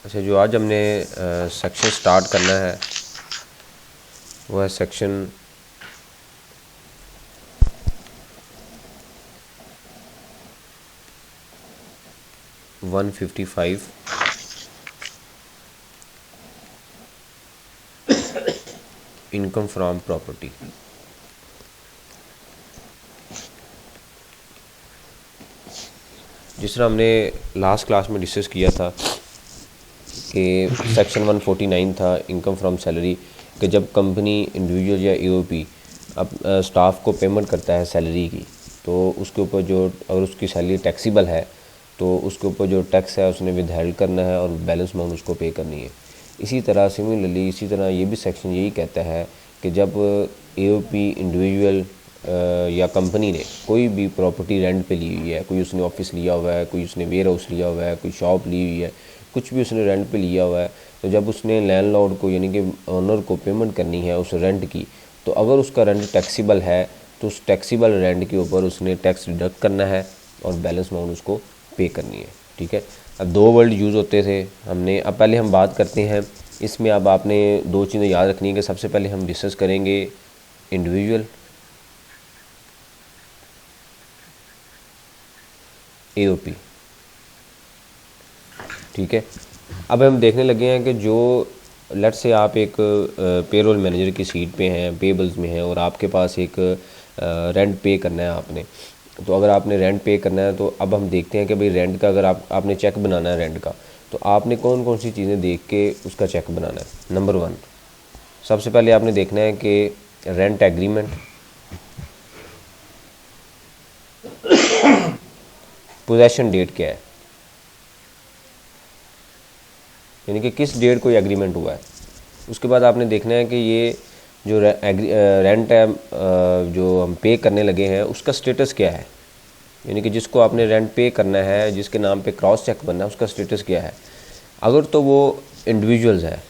अच्छा, जो आज हमने सेक्शन स्टार्ट करना है वो है सेक्शन 155 इनकम फ्रॉम प्रॉपर्टी। जिस तरह हमने लास्ट क्लास में डिस्कस किया था कि सेक्शन 149 था इनकम फ्रॉम सैलरी, कि जब कंपनी इंडिविजुअल या एओपी अब स्टाफ को पेमेंट करता है सैलरी की, तो उसके ऊपर जो अगर उसकी सैलरी टैक्सीबल है तो उसके ऊपर जो टैक्स है उसने विदहेल्ड करना है और बैलेंस अमाउंट उसको पे करनी है। इसी तरह सिमिलरली इसी तरह ये भी सेक्शन यही कहता है कि जब एओपी इंडिविजुअल या कंपनी ने कोई भी प्रॉपर्टी रेंट पे ली हुई है, कोई उसने ऑफिस लिया हुआ है, कोई उसने वेयर हाउस लिया हुआ है, कोई शॉप ली हुई है, कुछ भी उसने रेंट पे लिया हुआ है, तो जब उसने लैंडलॉर्ड को यानी कि ओनर को पेमेंट करनी है उस रेंट की, तो अगर उसका रेंट टैक्सीबल है तो उस टैक्सीबल रेंट के ऊपर उसने टैक्स डिडक्ट करना है और बैलेंस अमाउंट उसको पे करनी है। ठीक है। अब दो वर्ड यूज़ होते थे हमने, अब पहले हम बात करते हैं इसमें। अब आपने दो चीज़ें याद रखनी है कि सबसे पहले हम डिस्कस करेंगे इंडिविजुअल एओपी। ठीक है। अब हम देखने लगे हैं कि जो लेट से आप एक पेरोल मैनेजर की सीट पे हैं, पेबल्स में हैं, और आपके पास एक रेंट पे करना है आपने। तो अगर आपने रेंट पे करना है तो अब हम देखते हैं कि भाई रेंट का अगर आपने चेक बनाना है रेंट का, तो आपने कौन कौन सी चीज़ें देख के उसका चेक बनाना है। नंबर 1, सबसे पहले आपने देखना है कि रेंट एग्रीमेंट, पोजेसन डेट क्या है, यानी कि किस डेट को ये एग्रीमेंट हुआ है। उसके बाद आपने देखना है कि ये जो रेंट है जो हम पे करने लगे हैं उसका स्टेटस क्या है, यानी कि जिसको आपने रेंट पे करना है, जिसके नाम पे क्रॉस चेक बनना है, उसका स्टेटस क्या है। अगर तो वो इंडिविजुअल्स है,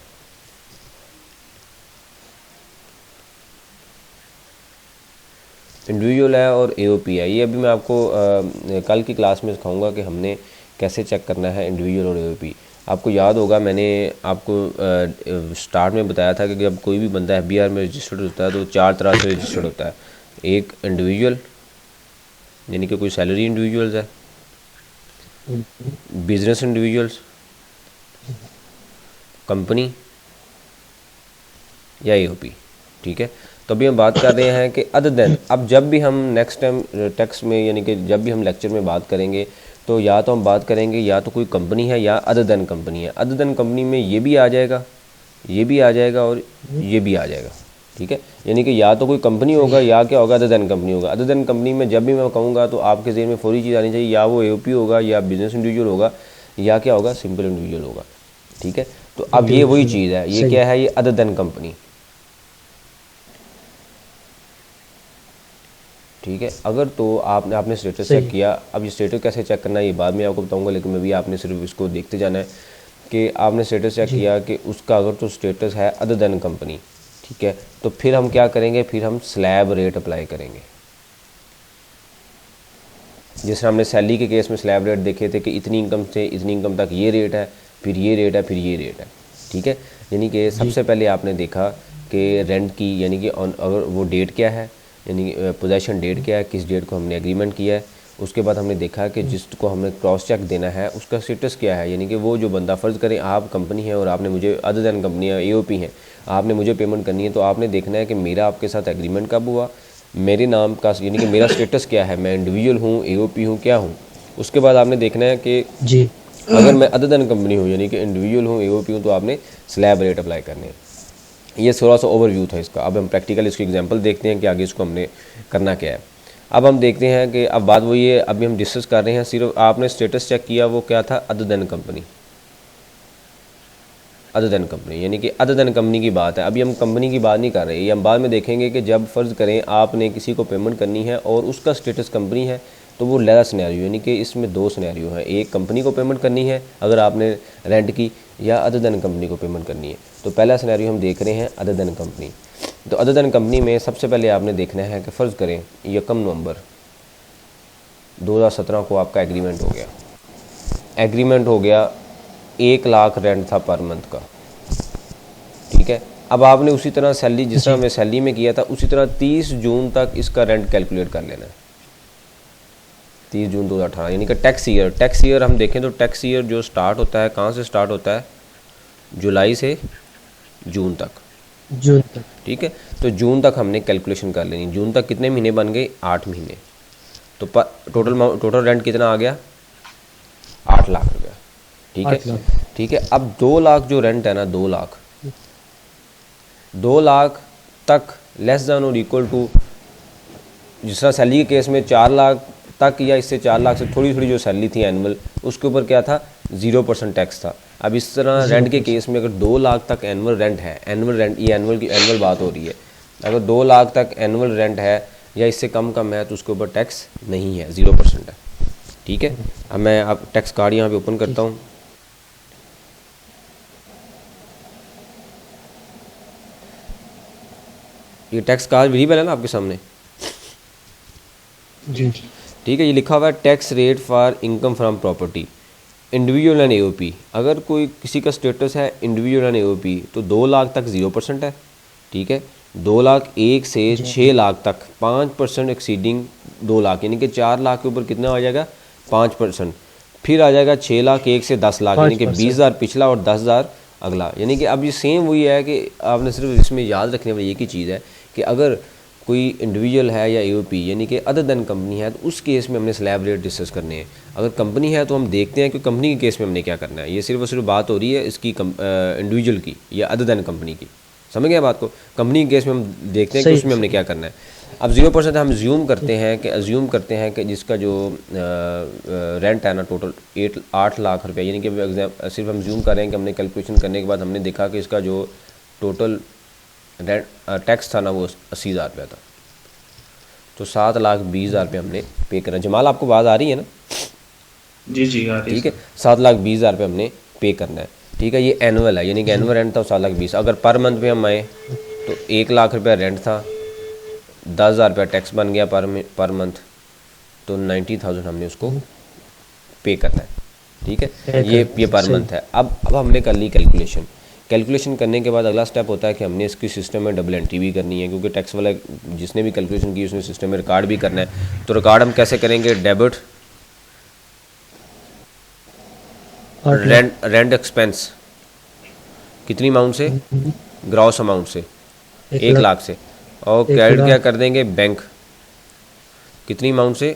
इंडिविजुअल है और एओपी है, ये अभी मैं आपको कल की क्लास में सिखाऊंगा कि हमने कैसे चेक करना है इंडिविजुअल और एओपी। आपको याद होगा मैंने आपको स्टार्ट में बताया था कि जब कोई भी बंदा एफबीआर में रजिस्टर्ड होता है तो 4 तरह से रजिस्टर्ड होता है। एक इंडिविजुअल, यानी कि कोई सैलरी इंडिविजुअल्स है, बिजनेस इंडिविजुअल्स, कंपनी या एओपी। ठीक है। तो अभी हम बात कर रहे हैं कि अदर देन, अब जब भी हम नेक्स्ट टाइम टेक्स्ट में यानी कि जब भी हम लेक्चर में बात करेंगे तो या तो हम बात करेंगे या तो कोई कंपनी है या अदर देन कंपनी है। अदर देन कंपनी में ये भी आ जाएगा, ये भी आ जाएगा और ये भी आ जाएगा। ठीक है। यानी कि या तो कोई कंपनी होगा या क्या होगा, अदर देन कंपनी होगा। अदर देन कंपनी में जब भी मैं कहूँगा तो आपके ज़हन में फौरी चीज़ आनी चाहिए, या वो एओपी होगा या बिजनेस इंडिविजुअल होगा या क्या होगा, सिंपल इंडिविजुअल होगा। ठीक है। तो अब ये वही चीज़ है, ये क्या है, ये अदर देन कंपनी। ठीक है। अगर तो आपने स्टेटस चेक किया, अब ये स्टेटस कैसे चेक करना है ये बाद में आपको बताऊंगा, लेकिन मैं भी आपने सिर्फ इसको देखते जाना है कि आपने स्टेटस चेक किया कि उसका अगर तो स्टेटस है अदर देन कंपनी। ठीक है। तो फिर हम क्या करेंगे, फिर हम स्लैब रेट अप्लाई करेंगे। जैसे हमने सैलरी के केस में स्लैब रेट देखे थे कि इतनी इनकम से इतनी इनकम तक ये रेट है, फिर ये रेट है, फिर ये रेट है। ठीक है। यानी कि सबसे पहले आपने देखा कि रेंट की यानी कि अगर वो डेट क्या है, यानी पोजेसन डेट क्या है, किस डेट को हमने एग्रीमेंट किया है। उसके बाद हमने देखा कि जिसको हमने क्रॉस चेक देना है उसका स्टेटस क्या है, यानी कि वो जो बंदा, फ़र्ज़ करें आप कंपनी है और आपने मुझे अदर देन कंपनी है, एओपी है, आपने मुझे पेमेंट करनी है, तो आपने देखना है कि मेरा आपके साथ एग्रीमेंट कब हुआ, मेरे नाम का यानी कि मेरा स्टेटस क्या है, मैं इंडिविजुअल हूँ, एओपी हूँ, क्या हूँ। उसके बाद आपने देखना है कि जी अगर मैं अदर देन कंपनी हूँ यानी कि इंडिविजुअल हूँ, एओपी हूँ, तो आपने स्लैब रेट अप्लाई करने हैं। ये थोड़ा सा ओवरव्यू था इसका। अब हम प्रैक्टिकल इसकी एग्जांपल देखते हैं कि आगे इसको हमने करना क्या है। अब हम देखते हैं कि अब बात वही है, अभी हम डिस्कस कर रहे हैं, सिर्फ आपने स्टेटस चेक किया, वो क्या था, other than company. Other than company यानी कि अदर देन कंपनी की बात है। अभी हम कंपनी की बात नहीं कर रहे, ये हम बाद में देखेंगे कि जब फ़र्ज़ करें आपने किसी को पेमेंट करनी है और उसका स्टेटस कंपनी है, तो वो लहरा सिनेरियो, यानी कि इसमें दो सिनेरियो हैं, एक कंपनी को पेमेंट करनी है अगर आपने रेंट की, या अदर देन कंपनी को पेमेंट करनी है। तो पहला सिनेरियो हम देख रहे हैं अदर देन कंपनी। तो अदर देन कंपनी में सबसे पहले आपने देखना है कि फ़र्ज़ करें 1 नवंबर 2017 को आपका एग्रीमेंट हो गया। एग्रीमेंट हो गया 1 लाख रेंट था पर मंथ का, ठीक है। अब आपने उसी तरह सैलरी, जिस तरह हमने सैलरी में किया था, उसी तरह 30 जून तक इसका रेंट कैलकुलेट कर लेना है। 30 जून 2018 यानी कि टैक्स ईयर। टैक्स ईयर हम देखें तो टैक्स ईयर जो स्टार्ट होता है, कहाँ से स्टार्ट होता है? जुलाई से जून तक, जून तक। ठीक है। तो जून तक हमने कैलकुलेशन कर लेनी। जून तक कितने महीने बन गए? 8 महीने। तो टोटल रेंट कितना आ गया? 8 लाख रुपया, ठीक 8 है। लाख। ठीक है, अब 2 लाख जो रेंट है ना, 2 लाख तक लेस देन और इक्वल टू, जिस तरह सैलरी के केस में 4 लाख तक या इससे 4 लाख से थोड़ी थोड़ी जो सैलरी थी एनुअल, उसके ऊपर क्या था? 0% टैक्स था। अब इस तरह रेंट के केस में अगर 2 लाख तक एनुअल रेंट है, एनुअल रेंट, ये एनुअल बात हो रही है, अगर 2 लाख तक एनुअल रेंट है या इससे कम है तो उसके ऊपर टैक्स नहीं है, 0% है, ठीक है। अब मैं अब टैक्स कार्ड यहाँ पे ओपन करता हूँ। ये टैक्स कार्ड विजिबल है ना आपके सामने? जी। ठीक है, ये लिखा हुआ है tax rate for income from property individual and AOP. अगर कोई किसी का स्टेटस है इंडिविजुअल एंड एओपी तो 2 लाख तक 0% है, ठीक है। 2 लाख 1 से 6 लाख तक 5% एक्सीडिंग 2 लाख, यानी कि 4 लाख के ऊपर कितना आ जाएगा? 5%। फिर आ जाएगा 6 लाख 1 से 10 लाख, यानी कि 20,000 पिछला और 10,000 अगला। यानी कि अब ये सेम वही है कि आपने सिर्फ इसमें याद रखने वाली एक ही चीज़ है कि अगर कोई इंडिविजुअल है या एओपी यानी कि अदर देन कंपनी है तो उस केस में हमने स्लैब रेट डिस्कस करने हैं। अगर कंपनी है तो हम देखते हैं कि कंपनी के केस में हमने क्या करना है। ये सिर्फ और सिर्फ बात हो रही है इसकी इंडिविजुअल की या अदर देन कंपनी की, समझ गए बात को? कंपनी के केस में हम देखते हैं कि उसमें हमने क्या करना है। अब 0% हम अज्यूम करते हैं कि जिसका जो रेंट है ना टोटल 8 लाख रुपये, यानी कि सिर्फ हम अज्यूम कर रहे हैं कि हमने कैलकुलेशन करने के बाद हमने देखा कि इसका जो टोटल रेंट टैक्स था ना वो 80,000 रुपया था। तो 7,20,000 रुपये हमने पे करना। जमाल आपको बात आ रही है ना? जी जी आ रही है। ठीक है, 7,20,000 रुपये हमने पे करना है, ठीक है। ये एनुअल है, यानी कि एनुअल रेंट था 7,20,000। अगर पर मंथ पे हम आए तो 1 लाख रुपया रेंट था, 10,000 रुपया टैक्स बन गया पर मंथ, तो 90,000 हमने उसको पे करना है, ठीक है। ये पर मंथ है। अब हमने कर ली कैलकुलेशन करने के बाद अगला स्टेप होता है कि हमने इसकी सिस्टम में डबल एंट्री भी करनी है, क्योंकि टैक्स वाला जिसने भी कैलकुलेशन की उसने सिस्टम में रिकॉर्ड भी करना है। तो रिकॉर्ड हम कैसे करेंगे? डेबिट रेंट एक्सपेंस कितनी अमाउंट से? ग्रॉस अमाउंट से 1 लाख से, और क्रेडिट क्या कर देंगे? बैंक कितनी अमाउंट से?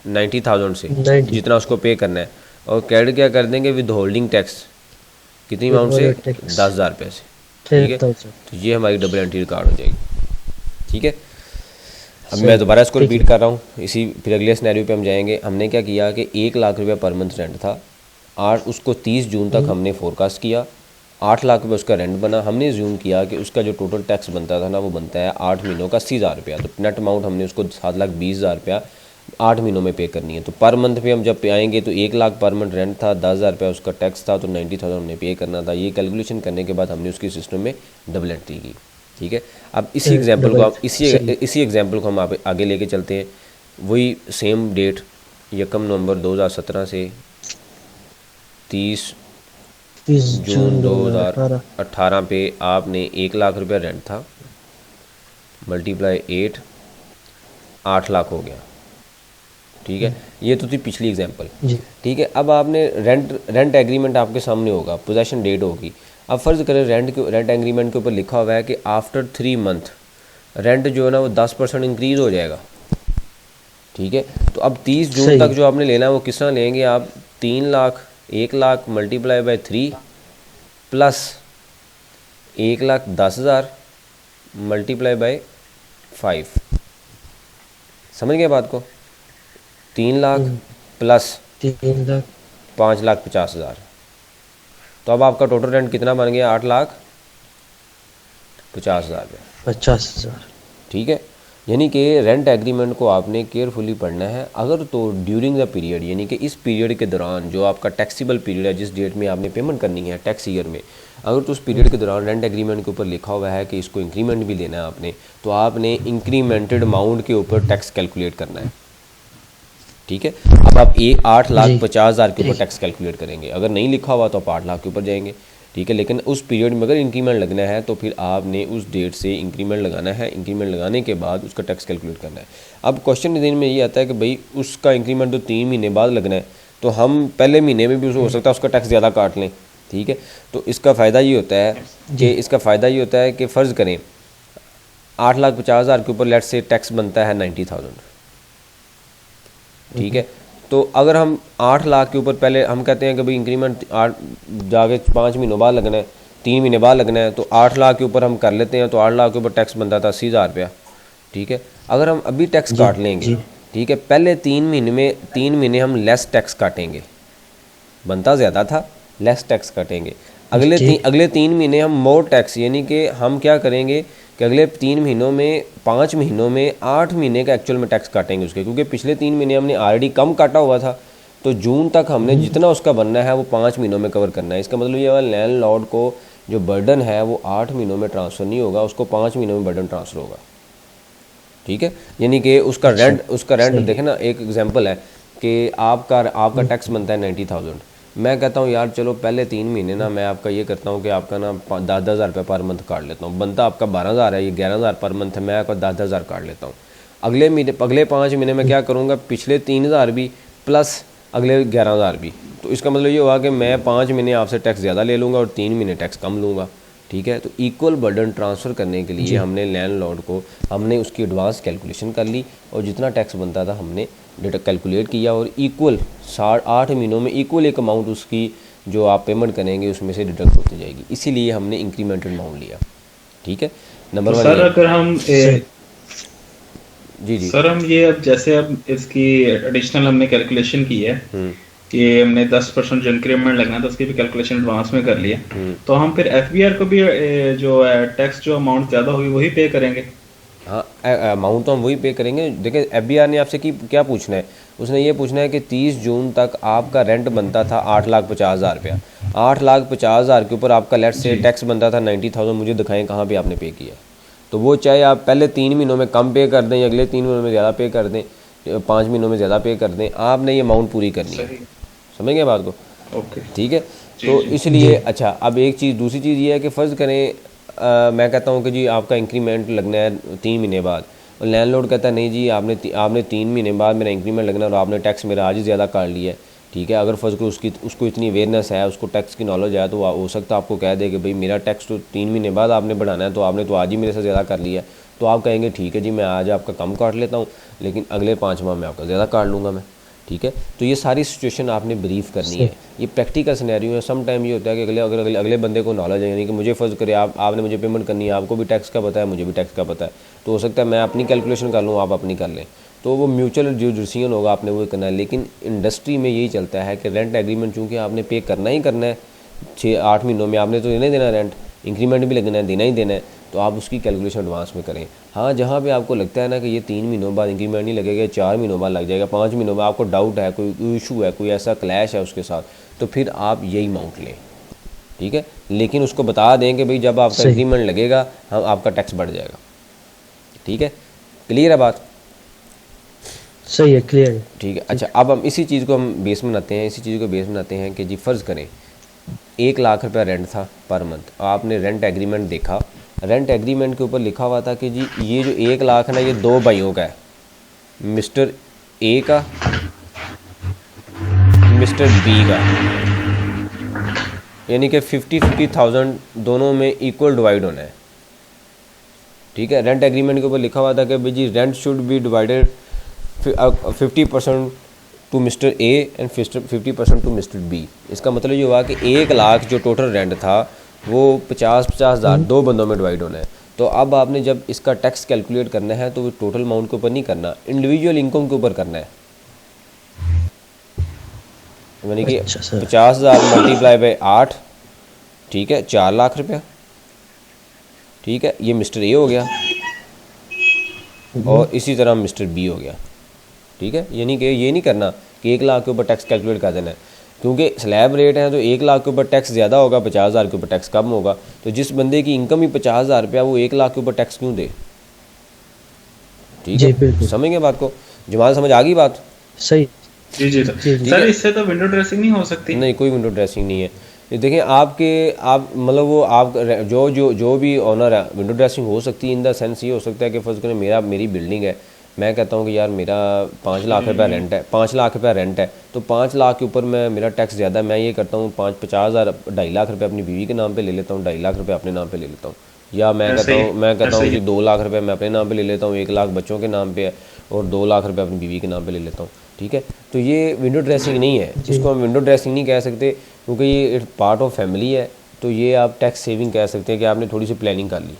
90,000 से, जितना उसको पे करना है। और क्रेडिट क्या कर देंगे? विद होल्डिंग टैक्स कितनी अमाउंट से? 10,000 रुपये से, ठीक है। तो ये हमारी डबल एंट्री रिकॉर्ड हो जाएगी, ठीक है। अब मैं दोबारा इसको रिपीट कर रहा हूँ, इसी फिर अगले सिनेरियो पे हम जाएंगे। हमने क्या किया कि 1 लाख रुपया पर मंथ रेंट था, उसको 30 जून तक हमने फोरकास्ट किया, 8 लाख रुपये उसका रेंट बना। हमने ज्यूम किया कि उसका जो टोटल टैक्स बनता था ना वो बनता है 8 महीनों का 80,000 रुपया। तो नेट अमाउंट हमने उसको 7,20,000 रुपया 8 महीनों में पे करनी है। तो पर मंथ पे हम जब पे आएंगे तो 1 लाख पर मंथ रेंट था, 10,000 रुपया उसका टैक्स था, तो 90,000 हमने पे करना था। ये कैलकुलेशन करने के बाद हमने उसकी सिस्टम में डबल एंट्री की, ठीक है। अब इसी एग्जाम्पल को हम आगे लेके चलते हैं। वही सेम डेट 1 नवंबर 2017 से 30 जून 2018 पे आपने 1 लाख रुपया रेंट था, मल्टीप्लाई 8 लाख हो गया, ठीक है। ये तो थी पिछली एग्जांपल, ठीक है। अब आपने रेंट एग्रीमेंट आपके सामने होगा, पोजेशन डेट होगी। अब फ़र्ज़ करें रेंट एग्रीमेंट के ऊपर लिखा हुआ है कि आफ्टर 3 मंथ रेंट जो है ना वो 10% इंक्रीज़ हो जाएगा, ठीक है। तो अब 30 जून तक जो आपने लेना है वो किस तरह लेंगे आप? 3 lakh 1 lakh multiply by 3 plus 1,10,000 multiply by 5। समझ गए बात को? 3 लाख प्लस 5,50,000। तो अब आपका टोटल रेंट कितना बन गया? 8,50,000 रुपये, 50,000, ठीक है। यानी कि रेंट एग्रीमेंट को आपने केयरफुली पढ़ना है। अगर तो ड्यूरिंग द पीरियड, यानी कि इस पीरियड के दौरान जो आपका टैक्सीबल पीरियड है, जिस डेट में आपने पेमेंट करनी है टैक्स ईयर में, अगर तो उस पीरियड के दौरान रेंट एग्रीमेंट के ऊपर लिखा हुआ है कि इसको इंक्रीमेंट भी देना है आपने, तो आपने इंक्रीमेंटेड अमाउंट के ऊपर टैक्स कैलकुलेट करना है, ठीक है। अब आप 8,50,000 के ऊपर जी। टैक्स कैलकुलेट करेंगे, अगर नहीं लिखा हुआ तो आप 8 लाख के ऊपर जाएंगे, ठीक है। लेकिन उस पीरियड में अगर इंक्रीमेंट लगना है तो फिर आपने उस डेट से इंक्रीमेंट लगाना है, इंक्रीमेंट लगाने के बाद उसका टैक्स कैलकुलेट करना है। अब क्वेश्चन दिन में ये आता है कि भाई उसका इंक्रीमेंट तो 3 महीने बाद लगना है, तो हम पहले महीने में भी हो सकता है उसका टैक्स ज़्यादा काट लें, ठीक है। तो इसका फ़ायदा ये होता है कि फ़र्ज़ करें 8,50,000 के ऊपर लेट से टैक्स बनता है 90,000, ठीक है। तो अगर हम 8 लाख के ऊपर पहले हम कहते हैं कि भाई इंक्रीमेंट 8 जाके 5 महीनों बाद लगना है, 3 महीने बाद लगना है, तो 8 लाख के ऊपर हम कर लेते हैं, तो 8 लाख के ऊपर टैक्स बनता था 80,000 रुपया, ठीक है। अगर हम अभी टैक्स काट लेंगे, ठीक है, पहले 3 महीने हम लेस टैक्स काटेंगे, बनता ज़्यादा था, लेस टैक्स काटेंगे। अगले 3 महीने हम मोर टैक्स, यानी कि हम क्या करेंगे कि अगले 3 महीनों में 5 महीनों में 8 महीने का एक्चुअल में टैक्स काटेंगे उसके, क्योंकि पिछले 3 महीने हमने ऑलरेडी कम काटा हुआ था, तो जून तक हमने जितना उसका बनना है वो 5 महीनों में कवर करना है। इसका मतलब ये है लैंडलॉर्ड को जो बर्डन है वो 8 महीनों में ट्रांसफ़र नहीं होगा, उसको 5 महीनों में बर्डन ट्रांसफ़र होगा, ठीक है। यानी कि उसका रेंट देखें ना, एक एग्जांपल है कि आपका टैक्स बनता है 90,000, मैं कहता हूँ यार चलो पहले 3 महीने ना मैं आपका ये करता हूँ कि आपका ना 10,000 रुपये पर मंथ काट लेता हूँ, बनता आपका 12,000 है, ये 11,000 पर मंथ है, मैं आपका 10,000 काट लेता हूँ। अगले 5 महीने में क्या करूँगा, पिछले 3,000 भी प्लस अगले 11,000 भी, तो इसका मतलब ये हुआ कि मैं 5 महीने आपसे टैक्स ज़्यादा ले लूँगा और 3 महीने टैक्स कम लूँगा, ठीक है। तो इक्वल बर्डन ट्रांसफ़र करने के लिए हमने लैंडलॉर्ड को हमने उसकी एडवांस कैलकुलेशन कर ली और जितना टैक्स बनता था हमने डेटा कैलकुलेट किया और इक्वल 8 महीनों में इक्वल एक अमाउंट उसकी जो आप पेमेंट करेंगे उसमें से डिडक्ट होती जाएगी, इसीलिए हमने इंक्रीमेंटेड अमाउंट लिया, ठीक है। नंबर तो 1 सर अगर हम जी सर हम ये अब जैसे अब इसकी एडिशनल हमने कैलकुलेशन की है कि हमने 10% जो इंक्रीमेंट लगना था उसकी भी कैलकुलेशन एडवांस में कर लिया, तो हम फिर एफबीआर को भी जो टैक्स जो अमाउंट ज़्यादा हुई वही पे करेंगे। हाँ, अमाउंट तो हम वही पे करेंगे। देखिए एफबीआर ने आपसे क्या पूछना है, उसने ये पूछना है कि 30 जून तक आपका रेंट बनता था 8,50,000 रुपया, 8,50,000 के ऊपर आपका लेट से टैक्स बनता था 90,000, मुझे दिखाएं कहाँ पे आपने पे किया। तो वो चाहे आप पहले 3 महीनों में कम पे कर दें या अगले 3 महीनों में ज़्यादा पे कर दें, 5 महीनों में ज़्यादा पे कर दें, आपने ये अमाउंट पूरी करनी है, समझ गए बात को, ओके, ठीक है। तो इसलिए अच्छा, अब एक चीज़ दूसरी चीज़ ये है कि फ़र्ज़ करें मैं कहता हूँ कि जी आपका इंक्रीमेंट लगना है 3 महीने बाद और लैंडलॉर्ड कहता है नहीं जी आपने 3 महीने बाद मेरा इंक्रीमेंट लगना है और आपने टैक्स मेरा आज ही ज़्यादा काट लिया है, ठीक है। अगर फ़र्ज़ करो उसको इतनी अवेयरनेस है, उसको टैक्स की नॉलेज है, तो हो सकता है आपको कह दे कि भाई मेरा टैक्स तो 3 महीने बाद आपने बढ़ाना है, तो आपने तो आज ही मेरे से ज़्यादा कर लिया है, तो आप कहेंगे ठीक है जी मैं आज आपका कम काट लेता हूँ लेकिन अगले 5 माह में आपका ज़्यादा काट लूँगा मैं, ठीक है। तो ये सारी सिचुएशन आपने ब्रीफ करनी है, ये प्रैक्टिकल सिनेरियो है। सम टाइम ये होता है कि अगले बंदे को नॉलेज है, यानी कि मुझे फ़र्ज़ करे आपने मुझे पेमेंट करनी है, आपको भी टैक्स का पता है, मुझे भी टैक्स का पता है, तो हो सकता है मैं अपनी कैलकुलेशन कर लूँ, आप अपनी कर लें, तो वो म्यूचुअल जो डिसीजन होगा आपने वो करना है। लेकिन इंडस्ट्री में यही चलता है कि रेंट एग्रीमेंट चूँकि आपने पे करना ही करना है 6-8 महीनों में, आपने तो देना ही देना रेंट, इंक्रीमेंट भी लगना है, देना ही देना है, तो आप उसकी कैलकुलेशन एडवांस में करें। हाँ, जहाँ पे आपको लगता है ना कि ये 3 महीनों बाद इंक्रीमेंट नहीं लगेगा, 4 महीनों बाद लग जाएगा, 5 महीनों बाद आपको डाउट है, कोई इशू है, कोई ऐसा क्लैश है उसके साथ, तो फिर आप यही अमाउंट लें, ठीक है। लेकिन उसको बता दें कि भाई जब आपका इंक्रीमेंट लगेगा हम आपका टैक्स बढ़ जाएगा, ठीक है। क्लियर है बात? सही है, क्लियर है, ठीक है। अच्छा, अब हम इसी चीज़ को हम बेस बनाते हैं कि जी फ़र्ज़ करें 1 लाख रुपया रेंट था पर मंथ, आपने रेंट एग्रीमेंट देखा, रेंट एग्रीमेंट के ऊपर लिखा हुआ था कि जी ये जो 1 लाख है ना ये 2 भाइयों का है, मिस्टर ए का, मिस्टर बी का, यानी कि 50,000 दोनों में इक्वल डिवाइड होना है, ठीक है। रेंट एग्रीमेंट के ऊपर लिखा हुआ था कि भाई जी rent should be divided 50% to mister A and 50% to mister B. इसका मतलब ये हुआ कि 1 लाख जो टोटल रेंट था वो 50,000 दो बंदों में डिवाइड होना है। तो अब आपने जब इसका टैक्स कैलकुलेट करना है तो वो टोटल अमाउंट के ऊपर नहीं करना, इंडिविजुअल इनकम के ऊपर करना है, यानी कि 50,000 मल्टीप्लाई बाई 8, ठीक है, 4 लाख रुपया, ठीक है, ये मिस्टर ए हो गया और इसी तरह मिस्टर बी हो गया, ठीक है। यानी कि ये नहीं करना कि 1 लाख के ऊपर टैक्स कैलकुलेट कर देना है, क्योंकि स्लैब रेट है तो 1 लाख के ऊपर टैक्स ज़्यादा होगा, 50,000 के ऊपर टैक्स कम होगा। तो जिस बंदे की इनकम ही 50,000 रुपया वो 1 लाख के ऊपर टैक्स क्यों दे, ठीक है। समझेंगे बात को, जमाल समझ आ गई बात? सही। जी जी सर। जी जी। सर इससे तो विंडो ड्रेसिंग नहीं हो सकती? नहीं, कोई विंडो ड्रेसिंग नहीं है। ये देखें आप मतलब वो आप जो जो जो भी ओनर है, विंडो ड्रेसिंग हो सकती है इन द सेंस ये हो सकता है कि फर्ज करें मेरी बिल्डिंग है, मैं कहता हूँ कि यार मेरा 5 लाख रुपया रेंट है, 5 लाख रुपया रेंट है, तो 5 लाख के ऊपर मेरा टैक्स ज़्यादा है, मैं ये करता हूँ 50,000 2.5 लाख रुपये अपनी बीवी के नाम पे ले लेता हूँ, 2.5 लाख रुपये अपने नाम पे ले लेता हूँ। या ऐसे ही मैं कहता ऐसे हूँ ही। कि 2 लाख रुपये मैं अपने नाम पे ले लेता हूँ, 1 लाख बच्चों के नाम पे है और 2 लाख रुपये अपनी बीवी के नाम पे ले लेता हूँ। ठीक है, तो ये विंडो ड्रेसिंग नहीं है, जी इसको हम विंडो ड्रेसिंग नहीं कह सकते क्योंकि ये एक पार्ट ऑफ फैमिली है। तो ये आप टैक्स सेविंग कह सकते हैं कि आपने थोड़ी सी प्लानिंग कर ली।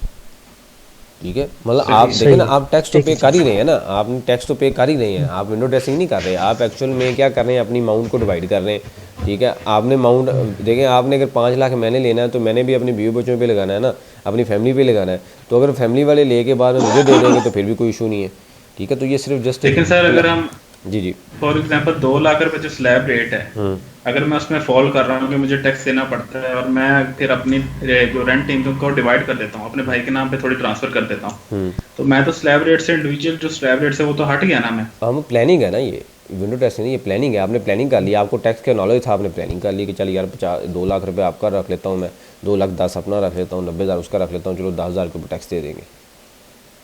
ठीक है, मतलब आप सही है। देखें सही ना, है। आप टैक्स तो ठीक पे है कर ही सर। रहे हैं ना, आपने टैक्स तो पे कर ही रहे हैं, आप विंडो ड्रेसिंग नहीं कर रहे, आप एक्चुअल में क्या कर रहे हैं, अपनी अमाउंट को डिवाइड कर रहे हैं। ठीक है, आपने अमाउंट देखें, आपने अगर 5 लाख मैंने लेना है तो मैंने भी अपने बीवी बच्चों पे लगाना है ना, अपनी फैमिली पे लगाना है। तो अगर फैमिली वाले ले के बाद में मुझे दे देंगे तो फिर भी कोई इशू नहीं है। ठीक है, तो ये सिर्फ जस्ट एक लेकिन सर अगर हम जी जी। फॉर एग्जांपल 2 लाख रुपए जो स्लैब रेट है, अगर मैं उसमें फॉल कर रहा हूँ कि मुझे टैक्स देना पड़ता है और मैं फिर अपनी जो रेंट इनकम को डिवाइड कर देता हूँ, अपने भाई के नाम पे थोड़ी ट्रांसफर कर देता हूँ, तो मैं तो स्लैब रेट से इंडिविजुअल जो स्लैब रेट से वो तो हट गया ना मैं। हम प्लानिंग है ना, ये विंडो ड्रेसिंग नहीं, ये प्लानिंग है। आपने प्लानिंग कर लिया, आपको टैक्स का नॉलेज था, आपने प्लानिंग कर ली कि चल यार 2 लाख रुपये आपका रख लेता हूँ मैं, 2 लाख 10 अपना रख लेता हूँ, 90,000 उसका रख लेता हूँ, चलो 10,000 के ऊपर टैक्स दे देंगे।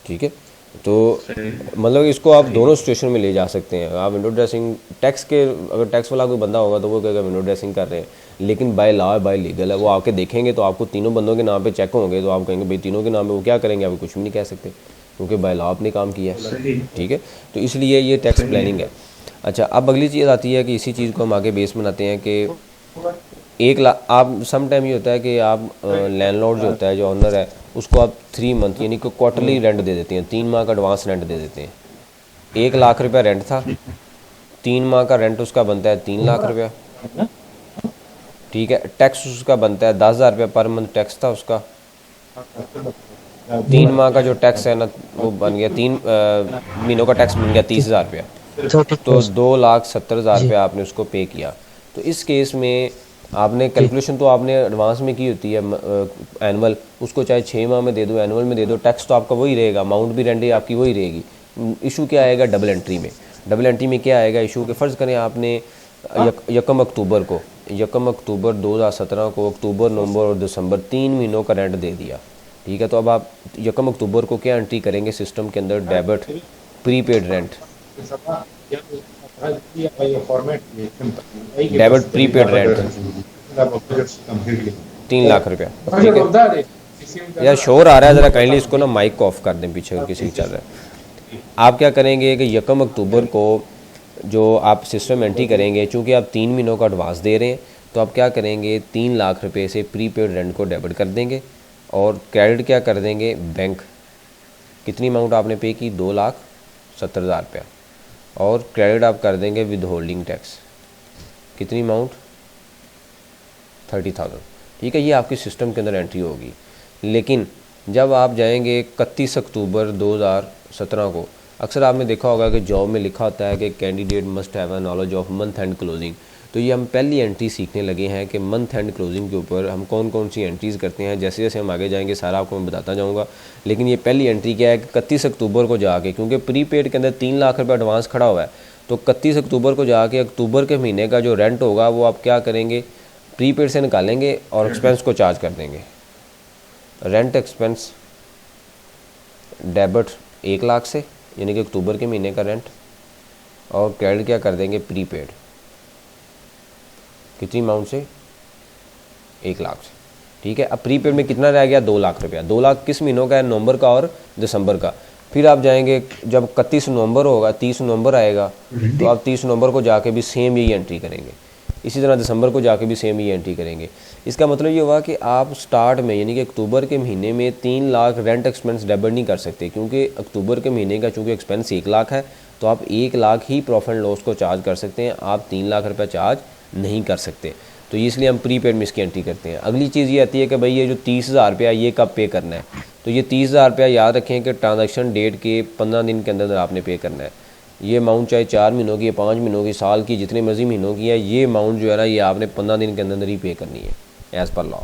ठीक है, तो सही। मतलब इसको आप दोनों सिचुएशन में ले जा सकते हैं। आप विंडो ड्रेसिंग टैक्स के, अगर टैक्स वाला कोई बंदा होगा तो वो कहेगा विंडो ड्रेसिंग कर रहे हैं, लेकिन बाय लॉ बाय लीगल है, वो आके देखेंगे तो आपको तीनों बंदों के नाम पे चेक होंगे, तो आप कहेंगे भाई तीनों के नाम पे वो क्या करेंगे, आप कुछ भी नहीं कह सकते क्योंकि बाय लॉ आपने काम किया है। सही। ठीक है, तो इसलिए ये टैक्स सही प्लानिंग है। है। अच्छा, अब अगली चीज़ आती है कि इसी चीज़ को हम आगे बेस बनाते हैं कि 1 लाख, आप सम टाइम ये होता है कि आप लैंडलॉर्ड जो होता है, जो ऑनर है, उसको आप 3 मंथ यानी कि क्वार्टरली रेंट दे देते हैं, 3 माह का एडवांस रेंट दे देते हैं। 1 लाख रुपया रेंट था, 3 माह का रेंट उसका बनता है 3 लाख रुपया। ठीक है, टैक्स उसका बनता है 10,000 रुपया पर मंथ, टैक्स था उसका। 3 माह का जो टैक्स है ना वो बन गया, 3 महीनों का टैक्स बन गया 30,000 रुपया। 30,000। तो 2,70,000 जी रुपया आपने उसको पे किया। तो इस केस में आपने कैलकुलेशन तो आपने एडवांस में की होती है एनुअल, उसको चाहे 6 माह में दे दो, एनुअल में दे दो, टैक्स तो आपका वही रहेगा, अमाउंट भी रेंट आपकी वही रहेगी। इशू क्या आएगा डबल एंट्री में, डबल एंट्री में क्या आएगा इशू के, फ़र्ज़ करें आपने यकम अक्टूबर को, यकम अक्टूबर 2017 को अक्टूबर नवंबर और दिसंबर 3 महीनों का रेंट दे दिया। ठीक है, तो अब आप यकम अक्टूबर को क्या एंट्री करेंगे सिस्टम के अंदर, debit prepaid rent, debit prepaid rent 3 lakh रुपया। ठीक है, यार शोर आ रहा है, ज़रा काइंडली इसको ना माइक को ऑफ कर दें, पीछे अगर किसी चल रहा है। आप क्या करेंगे कि यकम अक्टूबर को जो आप सिस्टम एंट्री करेंगे, चूँकि आप 3 महीनों का एडवांस दे रहे हैं, तो आप क्या करेंगे 3 लाख रुपये से प्रीपेड रेंट को डेबिट कर देंगे और क्रेडिट क्या कर देंगे बैंक, कितनी अमाउंट आपने पे की 2,70,000 रुपया, और क्रेडिट आप कर देंगे विद होल्डिंग टैक्स, कितनी अमाउंट 30,000। ठीक है, ये आपकी सिस्टम के अंदर एंट्री होगी। लेकिन जब आप जाएंगे 31 अक्टूबर 2017 को, अक्सर आपने देखा होगा कि जॉब में लिखा होता है कि candidate must have a knowledge of month and closing. तो ये हम पहली एंट्री सीखने लगे हैं कि मंथ एंड क्लोजिंग के ऊपर हम कौन कौन सी एंट्रीज़ करते हैं। जैसे जैसे हम आगे जाएंगे सारा आपको मैं बताता जाऊँगा, लेकिन ये पहली एंट्री क्या है कि 31 अक्टूबर को जाके, क्योंकि प्रीपेड के अंदर 3 लाख रुपये एडवांस खड़ा हुआ है, तो 31 अक्टूबर को जाके अक्टूबर के महीने का जो रेंट होगा वो आप क्या करेंगे, प्रीपेड से निकालेंगे और एक्सपेंस को चार्ज कर देंगे। रेंट एक्सपेंस डेबिट 1 लाख से, यानी कि अक्टूबर के महीने का रेंट, और क्रेडिट क्या कर देंगे प्रीपेड, कितनी अमाउंट से 1 लाख से। ठीक है, अब प्रीपेड में कितना रह गया 2 लाख रुपया, 2 लाख किस महीनों का है, नवंबर का और दिसंबर का। फिर आप जाएंगे जब 31 नवंबर होगा, 30 नवंबर आएगा, तो आप 30 नवंबर को जाके भी सेम यही एंट्री करेंगे, इसी तरह दिसंबर को जाके भी सेम ही एंट्री करेंगे। इसका मतलब ये हुआ कि आप स्टार्ट में यानी कि अक्टूबर के महीने में 3 लाख रेंट एक्सपेंस डेबिट नहीं कर सकते, क्योंकि अक्टूबर के महीने का चूँकि एक्सपेंस 1 लाख है, तो आप 1 लाख ही प्रॉफिट एंड लॉस को चार्ज कर सकते हैं, आप 3 लाख रुपये चार्ज नहीं कर सकते। तो इसलिए हम प्रीपेड में इसकी एंट्री करते हैं। अगली चीज़ ये आती है कि भाई ये जो 30,000 रुपया ये कब पे करना है, तो ये 30,000 रुपया याद रखें कि ट्रांजैक्शन डेट के 15 दिन के अंदर आपने पे करना है। ये अमाउंट चाहे 4 महीनों की, 5 महीनों की, साल की, जितने मर्जी महीनों की है, ये अमाउंट जो है ना ये आपने 15 दिन के अंदर ही पे करनी है एज़ पर लॉ।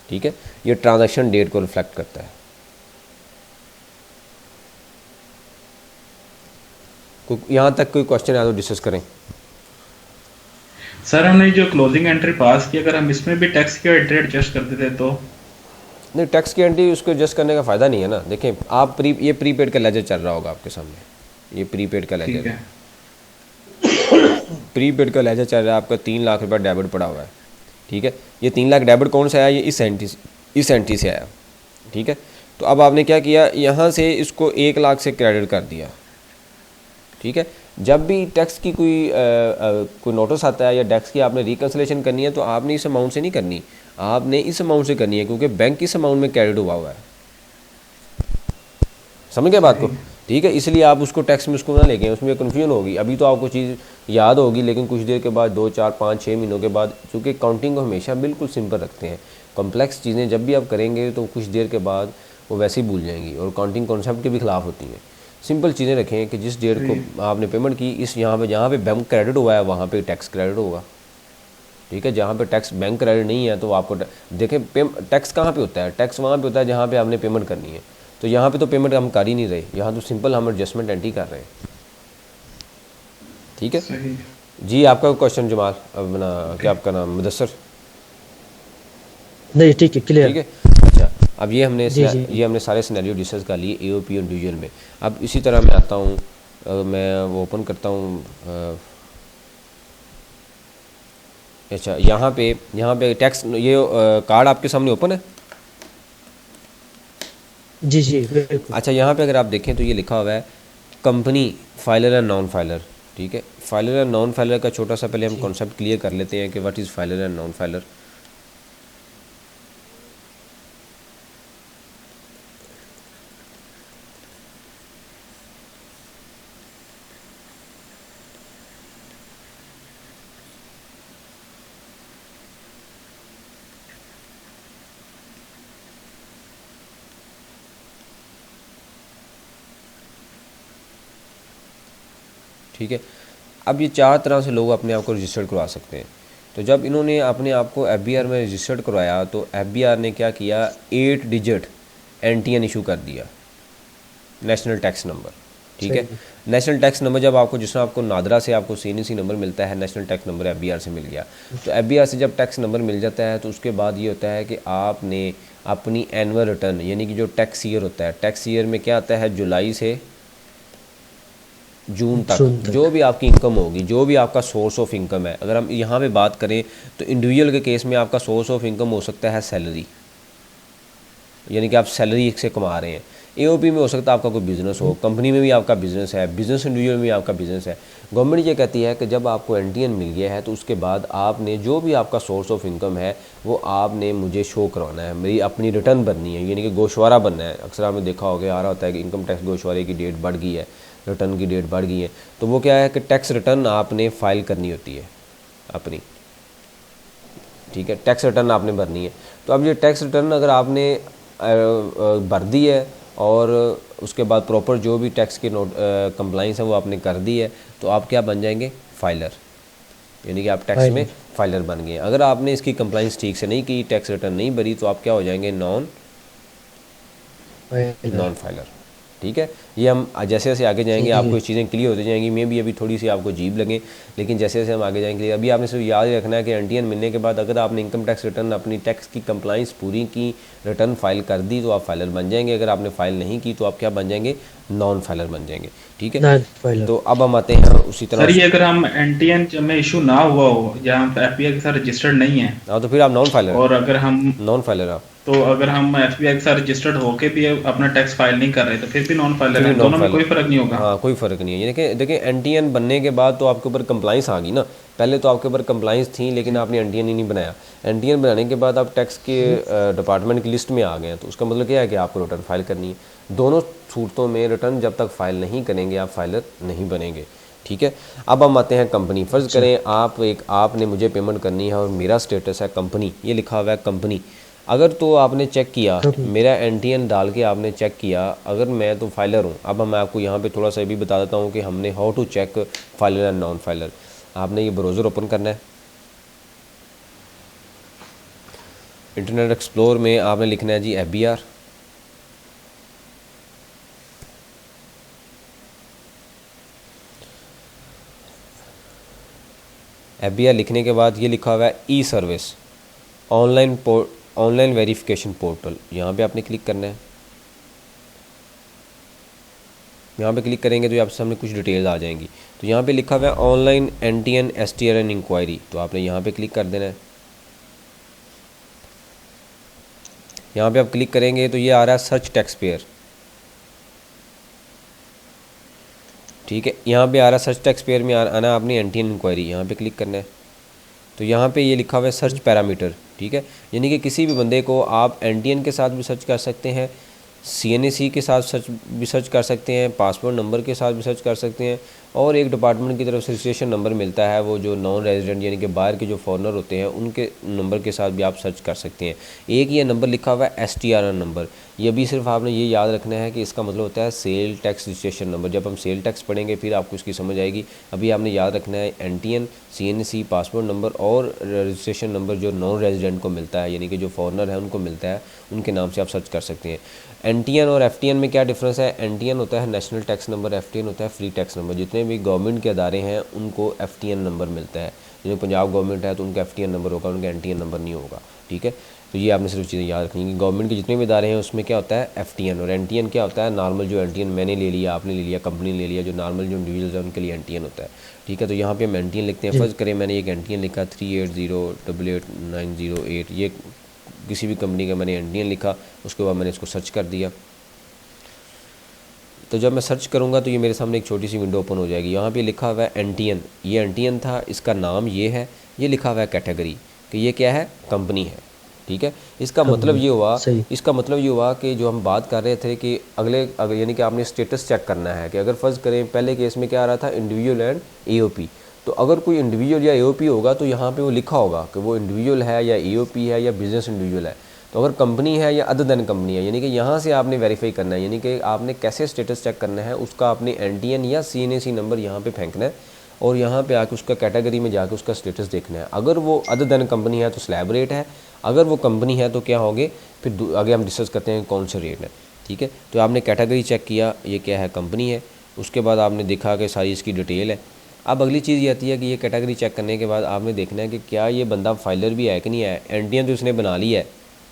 ठीक है, ये ट्रांजैक्शन डेट को रिफ्लेक्ट करता है। यहाँ तक कोई क्वेश्चन है तो डिस्कस करें। सर हमने जो क्लोजिंग एंट्री पास की, अगर हम इसमें भी टैक्स की एंट्री एडजस्ट कर देते तो? नहीं, टैक्स की एंट्री उसको एडजस्ट करने का फ़ायदा नहीं है ना। देखें आप ये प्रीपेड का लेजर चल रहा होगा आपके सामने, ये प्रीपेड का ठीक लेजर है। प्रीपेड का लेजर चल रहा है आपका, 3 लाख रुपये डेबिट पड़ा हुआ है, ठीक है। ये 3 लाख डेबिट कौन से आया, ये इस एंट्री से आया, ठीक है। तो अब आपने क्या किया, यहाँ से इसको 1 लाख से क्रेडिट कर दिया, ठीक है। जब भी टैक्स की कोई नोटिस आता है या टैक्स की आपने रिकन्सलेशन करनी है तो आपने इस अमाउंट से नहीं करनी, आपने इस अमाउंट से करनी है, क्योंकि बैंक इस अमाउंट में क्रेडिट हुआ है। समझ गए बात को, ठीक है। इसलिए आप उसको टैक्स में उसको ना लेके, उसमें कन्फ्यूजन होगी। अभी तो आपको चीज़ याद होगी, लेकिन कुछ देर के बाद 2, 4, 5, 6 महीनों के बाद, चूँकि काउंटिंग को हमेशा बिल्कुल सिंपल रखते हैं, कॉम्प्लेक्स चीज़ें जब भी आप करेंगे तो कुछ देर के बाद वो वैसे ही भूल जाएंगी, और काउंटिंग कॉन्सेप्ट के भी खिलाफ होती हैं। सिंपल चीज़ें रखें कि जिस डेट को आपने पेमेंट की, इस जहाँ पे बैंक क्रेडिट हुआ है वहाँ पे टैक्स क्रेडिट होगा, ठीक है। जहाँ पे टैक्स बैंक क्रेडिट नहीं है तो आपको देखें टैक्स कहाँ पे होता है, टैक्स वहाँ पे होता है जहाँ पे आपने पेमेंट करनी है। तो यहाँ पे तो पेमेंट हम कर ही नहीं रहे, यहाँ तो सिंपल हम एडजस्टमेंट एंट्री कर रहे हैं, ठीक है। सही। जी आपका क्वेश्चन जमाल, अपना क्या आपका नाम, मुदस्सर, नहीं ठीक है, ठीक क्लियर। है। अच्छा, अब ये हमने जी जी ये हमने सारे सिनेरियो डिस्कस कर लिए एओपी और इंडिविजुअल में। अब इसी तरह मैं आता हूँ, मैं वो ओपन करता हूँ। अच्छा, यहाँ पे टैक्स, ये कार्ड आपके सामने ओपन है। जी जी बिल्कुल। अच्छा, यहाँ पे अगर आप देखें तो ये लिखा हुआ है company filer and non filer, ठीक है। फाइलर एंड नॉन फाइलर का छोटा सा पहले हम जी कॉन्सेप्ट क्लियर कर लेते हैं कि what is filer and non filer. ठीक है। अब ये 4 तरह से लोग अपने आप को रजिस्टर्ड करवा सकते हैं। तो जब इन्होंने अपने आप को एफबीआर में रजिस्टर्ड करवाया तो एफबीआर ने क्या किया, 8 डिजिट एनटीएन इशू कर दिया, नेशनल टैक्स नंबर, ठीक है। सही। नेशनल टैक्स नंबर जब आपको, जिसमें आपको नादरा से आपको सीएनसी नंबर मिलता है, नेशनल टैक्स नंबर एफबीआर से मिल गया। तो एफबीआर से जब टैक्स नंबर मिल जाता है तो उसके बाद ये होता है कि आपने अपनी एनुअल रिटर्न, यानी कि जो टैक्स ईयर होता है, टैक्स ईयर में क्या आता है, जुलाई से जून तक जो भी आपकी इनकम होगी, जो भी आपका सोर्स ऑफ इनकम है। अगर हम यहाँ पे बात करें तो इंडिविजुअल के केस में आपका सोर्स ऑफ इनकम हो सकता है सैलरी, यानी कि आप सैलरी से कमा रहे हैं। एओपी में हो सकता है आपका कोई बिज़नेस हो, कंपनी में भी आपका बिज़नेस है, बिज़नेस इंडिविजुअल में भी आपका बिज़नेस है। गवर्नमेंट ये कहती है कि जब आपको एनटीएन मिल गया है तो उसके बाद आपने जो भी आपका सोर्स ऑफ इनकम है वो आपने मुझे शो करवाना है, मेरी अपनी रिटर्न भरनी है, यानी कि गोशवारा बनना है। अक्सर आपने देखा होगा, आ रहा होता है कि इनकम टैक्स गोशवारे की डेट बढ़ गई है, रिटर्न की डेट बढ़ गई है। तो वो क्या है कि टैक्स रिटर्न आपने फाइल करनी होती है अपनी, ठीक है। टैक्स रिटर्न आपने भरनी है। तो अब ये टैक्स रिटर्न अगर आपने भर दी है और उसके बाद प्रॉपर जो भी टैक्स की कंप्लाइंस है वो आपने कर दी है, तो आप क्या बन जाएंगे, फाइलर, यानी कि आप टैक्स में फाइलर बन गए। अगर आपने इसकी कंप्लाइंस ठीक से नहीं की, टैक्स रिटर्न नहीं भरी, तो आप क्या हो जाएंगे, नॉन फाइलर, ठीक है। ये हम जैसे जैसे आगे जाएंगे आपको चीज़ें क्लियर होती जाएंगी। मे भी अभी थोड़ी सी आपको अजीब लगे, लेकिन जैसे जैसे हम आगे जाएंगे, अभी आपने सिर्फ याद रखना है कि एनटीएन मिलने के बाद अगर आपने इनकम टैक्स रिटर्न अपनी टैक्स की कंप्लाइंस पूरी की, रिटर्न फाइल कर दी, तो आप फाइलर बन जाएंगे। अगर आपने फाइल नहीं की तो आप क्या बन जाएंगे, नॉन फाइलर बन जाएंगे, ठीक है। तो अब हम आते हैं उसी तरह। सर ये अगर हम एनटीएन में इशू ना हुआ हो या हम एफबीआई के साथ रजिस्टर्ड नहीं है, हाँ, तो फिर आप नॉन फाइलर, और अगर हम नॉन फाइलर आप, तो अगर हम एफबीआई के साथ रजिस्टर्ड होके भी अपना टैक्स फाइल नहीं कर रहे तो फिर भी नॉन फाइलर है, दोनों में कोई फर्क नहीं होगा। हाँ, कोई फ़र्क नहीं है। यानी देखिए एनटीएन बनने के बाद तो आपके ऊपर कंप्लाइंस आ गई ना, पहले तो आपके ऊपर कंप्लाइंस थी लेकिन आपने एनटीएन ही नहीं बनाया। एनटीएन बनाने के बाद आप टैक्स के डिपार्टमेंट की लिस्ट में आ गए हैं, तो उसका मतलब क्या है कि आपको रिटर्न फाइल करनी है। दोनों सूरतों में रिटर्न जब तक फाइल नहीं करेंगे आप फाइलर नहीं बनेंगे, ठीक है। अब हम आते हैं कंपनी। फ़र्ज़ करें आपने मुझे पेमेंट करनी है और मेरा स्टेटस है कंपनी, ये लिखा हुआ है कंपनी। अगर तो आपने चेक किया, मेरा एनटीएन डाल के आपने चेक किया, अगर मैं तो फाइलर हूँ। अब मैं आपको यहाँ पे थोड़ा सा भी बता देता हूँ कि हमने how to check filer and non filer. आपने ये ब्राउज़र ओपन करना है, इंटरनेट एक्सप्लोर में आपने लिखना है जी एफबीआर, FBR लिखने के बाद ये लिखा हुआ है ई सर्विस ऑनलाइन वेरिफिकेशन पोर्टल, यहाँ पे आपने क्लिक करना है। यहाँ पे क्लिक करेंगे तो आपके सामने कुछ डिटेल्स आ जाएंगी। तो यहाँ पे लिखा हुआ है ऑनलाइन NTN STRN इंक्वायरी, तो आपने यहाँ पे क्लिक कर देना है। यहाँ पे आप क्लिक करेंगे तो ये आ रहा है सर्च टैक्स पेयर, ठीक है। यहाँ पे आ रहा है सर्च टैक्स पेयर में आना आपने NTN इंक्वायरी, यहाँ पे क्लिक करना है। तो यहाँ पे ये लिखा हुआ है सर्च पैरामीटर, ठीक है। यानी कि किसी भी बंदे को आप NTN के साथ भी सर्च कर सकते हैं, CNAC के साथ सर्च कर सकते हैं, पासपोर्ट नंबर के साथ भी सर्च कर सकते हैं, और एक डिपार्टमेंट की तरफ से रजिस्ट्रेशन नंबर मिलता है, वो जो नॉन रेजिडेंट यानी कि बाहर के जो फॉरेनर होते हैं उनके नंबर के साथ भी आप सर्च कर सकते हैं। एक ये नंबर लिखा हुआ है STRN नंबर, ये भी सिर्फ आपने ये याद रखना है कि इसका मतलब होता है सेल टैक्स रजिस्ट्रेशन नंबर। जब हम सेल टैक्स पढ़ेंगे फिर आपको इसकी समझ आएगी। अभी आपने याद रखना है NTN, CNAC, पासपोर्ट नंबर और रजिस्ट्रेशन नंबर जो नॉन रेजिडेंट को मिलता है यानी कि जो फॉरेनर है उनको मिलता है, उनके नाम से आप सर्च कर सकते हैं। NTN और FTN में क्या डिफरेंस है? NTN होता है नेशनल टैक्स नंबर, FTN होता है फ्री टैक्स नंबर। जितने भी गवर्नमेंट के अदारे हैं उनको FTN नंबर मिलता है। जो पंजाब गवर्नमेंट है तो उनका FTN नंबर होगा, उनका NTN नंबर नहीं होगा, ठीक है। तो ये आपने सिर्फ चीज़ें याद रखनी है। गवर्नमेंट के जितने भी इदारे हैं उसमें क्या होता है FTN, और NTN क्या होता है नॉर्मल, जो NTN मैंने ले लिया, आपने ले लिया, कंपनी ने ले लिया, जो नॉर्मल जो इंडिविजुअल्स हैं उनके लिए NTN होता है, ठीक है। तो यहाँ पे हम NTN लिखते हैं। फ़र्ज़ करें मैंने एक NTN लिखा 380888908, ये किसी भी कंपनी का मैंने NTN लिखा, उसके बाद मैंने इसको सर्च कर दिया। तो जब मैं सर्च करूँगा तो ये मेरे सामने एक छोटी सी विंडो ओपन हो जाएगी। यहाँ पे लिखा हुआ है NTN, ये NTN था, इसका नाम ये है, ये लिखा हुआ है कैटेगरी कि ये क्या है, कंपनी है, ठीक है। इसका मतलब ये हुआ, इसका मतलब ये हुआ कि जो हम बात कर रहे थे कि अगले यानी कि आपने स्टेटस चेक करना है कि अगर फ़र्ज़ करें पहले केस में क्या आ रहा था इंडिविजुअल एंड AOP, तो अगर कोई इंडिविजुअल या AOP होगा तो यहाँ पे वो लिखा होगा कि वो इंडिविजुअल है या AOP है या बिज़नेस इंडिविजुअल है। तो अगर कंपनी है या अदर देन कंपनी है, यानी कि यहाँ से आपने वेरीफाई करना है, यानी कि आपने कैसे स्टेटस चेक करना है उसका, आपने NTN या CNAC नंबर यहाँ पे फेंकना है और यहाँ पे आके उसका कैटेगरी में जाके उसका स्टेटस देखना है। अगर वो अदर देन कंपनी है तो स्लैब रेट है, अगर वो कंपनी है तो क्या होंगे, फिर आगे हम डिस्कस करते हैं कौन से रेट है, ठीक है। तो आपने कैटेगरी चेक किया, ये क्या है, कंपनी है। उसके बाद आपने देखा कि सारी इसकी डिटेल है। अब अगली चीज़ ये आती है कि ये कैटेगरी चेक करने के बाद आपने देखना है कि क्या ये बंदा फाइलर भी है कि नहीं है। NTN तो इसने बना लिया है,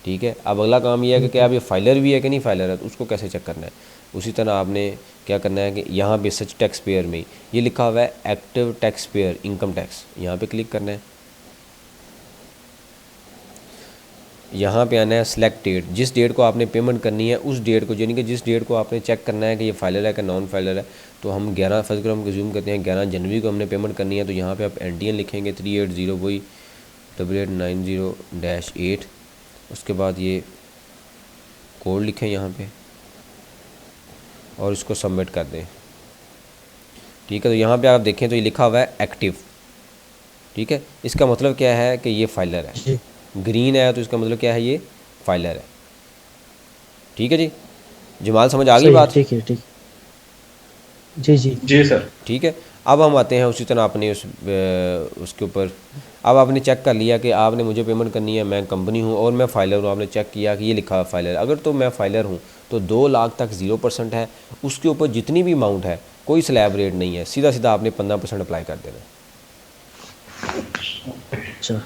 ठीक है। अब अगला काम ये है कि क्या अब ये फाइलर भी है कि नहीं फाइलर है, तो उसको कैसे चेक करना है। उसी तरह आपने क्या करना है कि यहाँ पे सच टैक्स पेयर में ये लिखा हुआ है active tax payer income tax, यहाँ पे क्लिक करना है। यहाँ पे आना है सेलेक्ट डेट, जिस डेट को आपने पेमेंट करनी है उस डेट को, यानी कि जिस डेट को आपने चेक करना है कि ये फाइलर है कि नॉन फाइलर है। तो हम 11 फर्स्ट हम रिज्यूम करते हैं 11 जनवरी को हमने पेमेंट करनी है, तो यहाँ पे आप NTN लिखेंगे 380 वही 8890-8, उसके बाद ये कोड लिखें यहाँ पे और इसको सबमिट कर दें, ठीक है। तो यहाँ पे आप देखें तो ये लिखा हुआ है एक्टिव, ठीक है। इसका मतलब क्या है कि ये फाइलर है, ग्रीन है तो इसका मतलब क्या है, ये फाइलर है, ठीक है जी। जमाल समझ आ गई बात? ठीक है, ठीक, जी जी जी सर, ठीक है। अब हम आते हैं उसी तरह अपने उसके ऊपर। अब आपने चेक कर लिया कि आपने मुझे पेमेंट करनी है, मैं कंपनी हूँ और मैं फाइलर हूँ। आपने चेक किया कि ये लिखा है फाइलर, अगर तो मैं फाइलर हूँ तो 2 लाख तक 0% है, उसके ऊपर जितनी भी अमाउंट है कोई स्लैब रेट नहीं है, सीधा सीधा आपने 15% अप्लाई कर देना। अच्छा,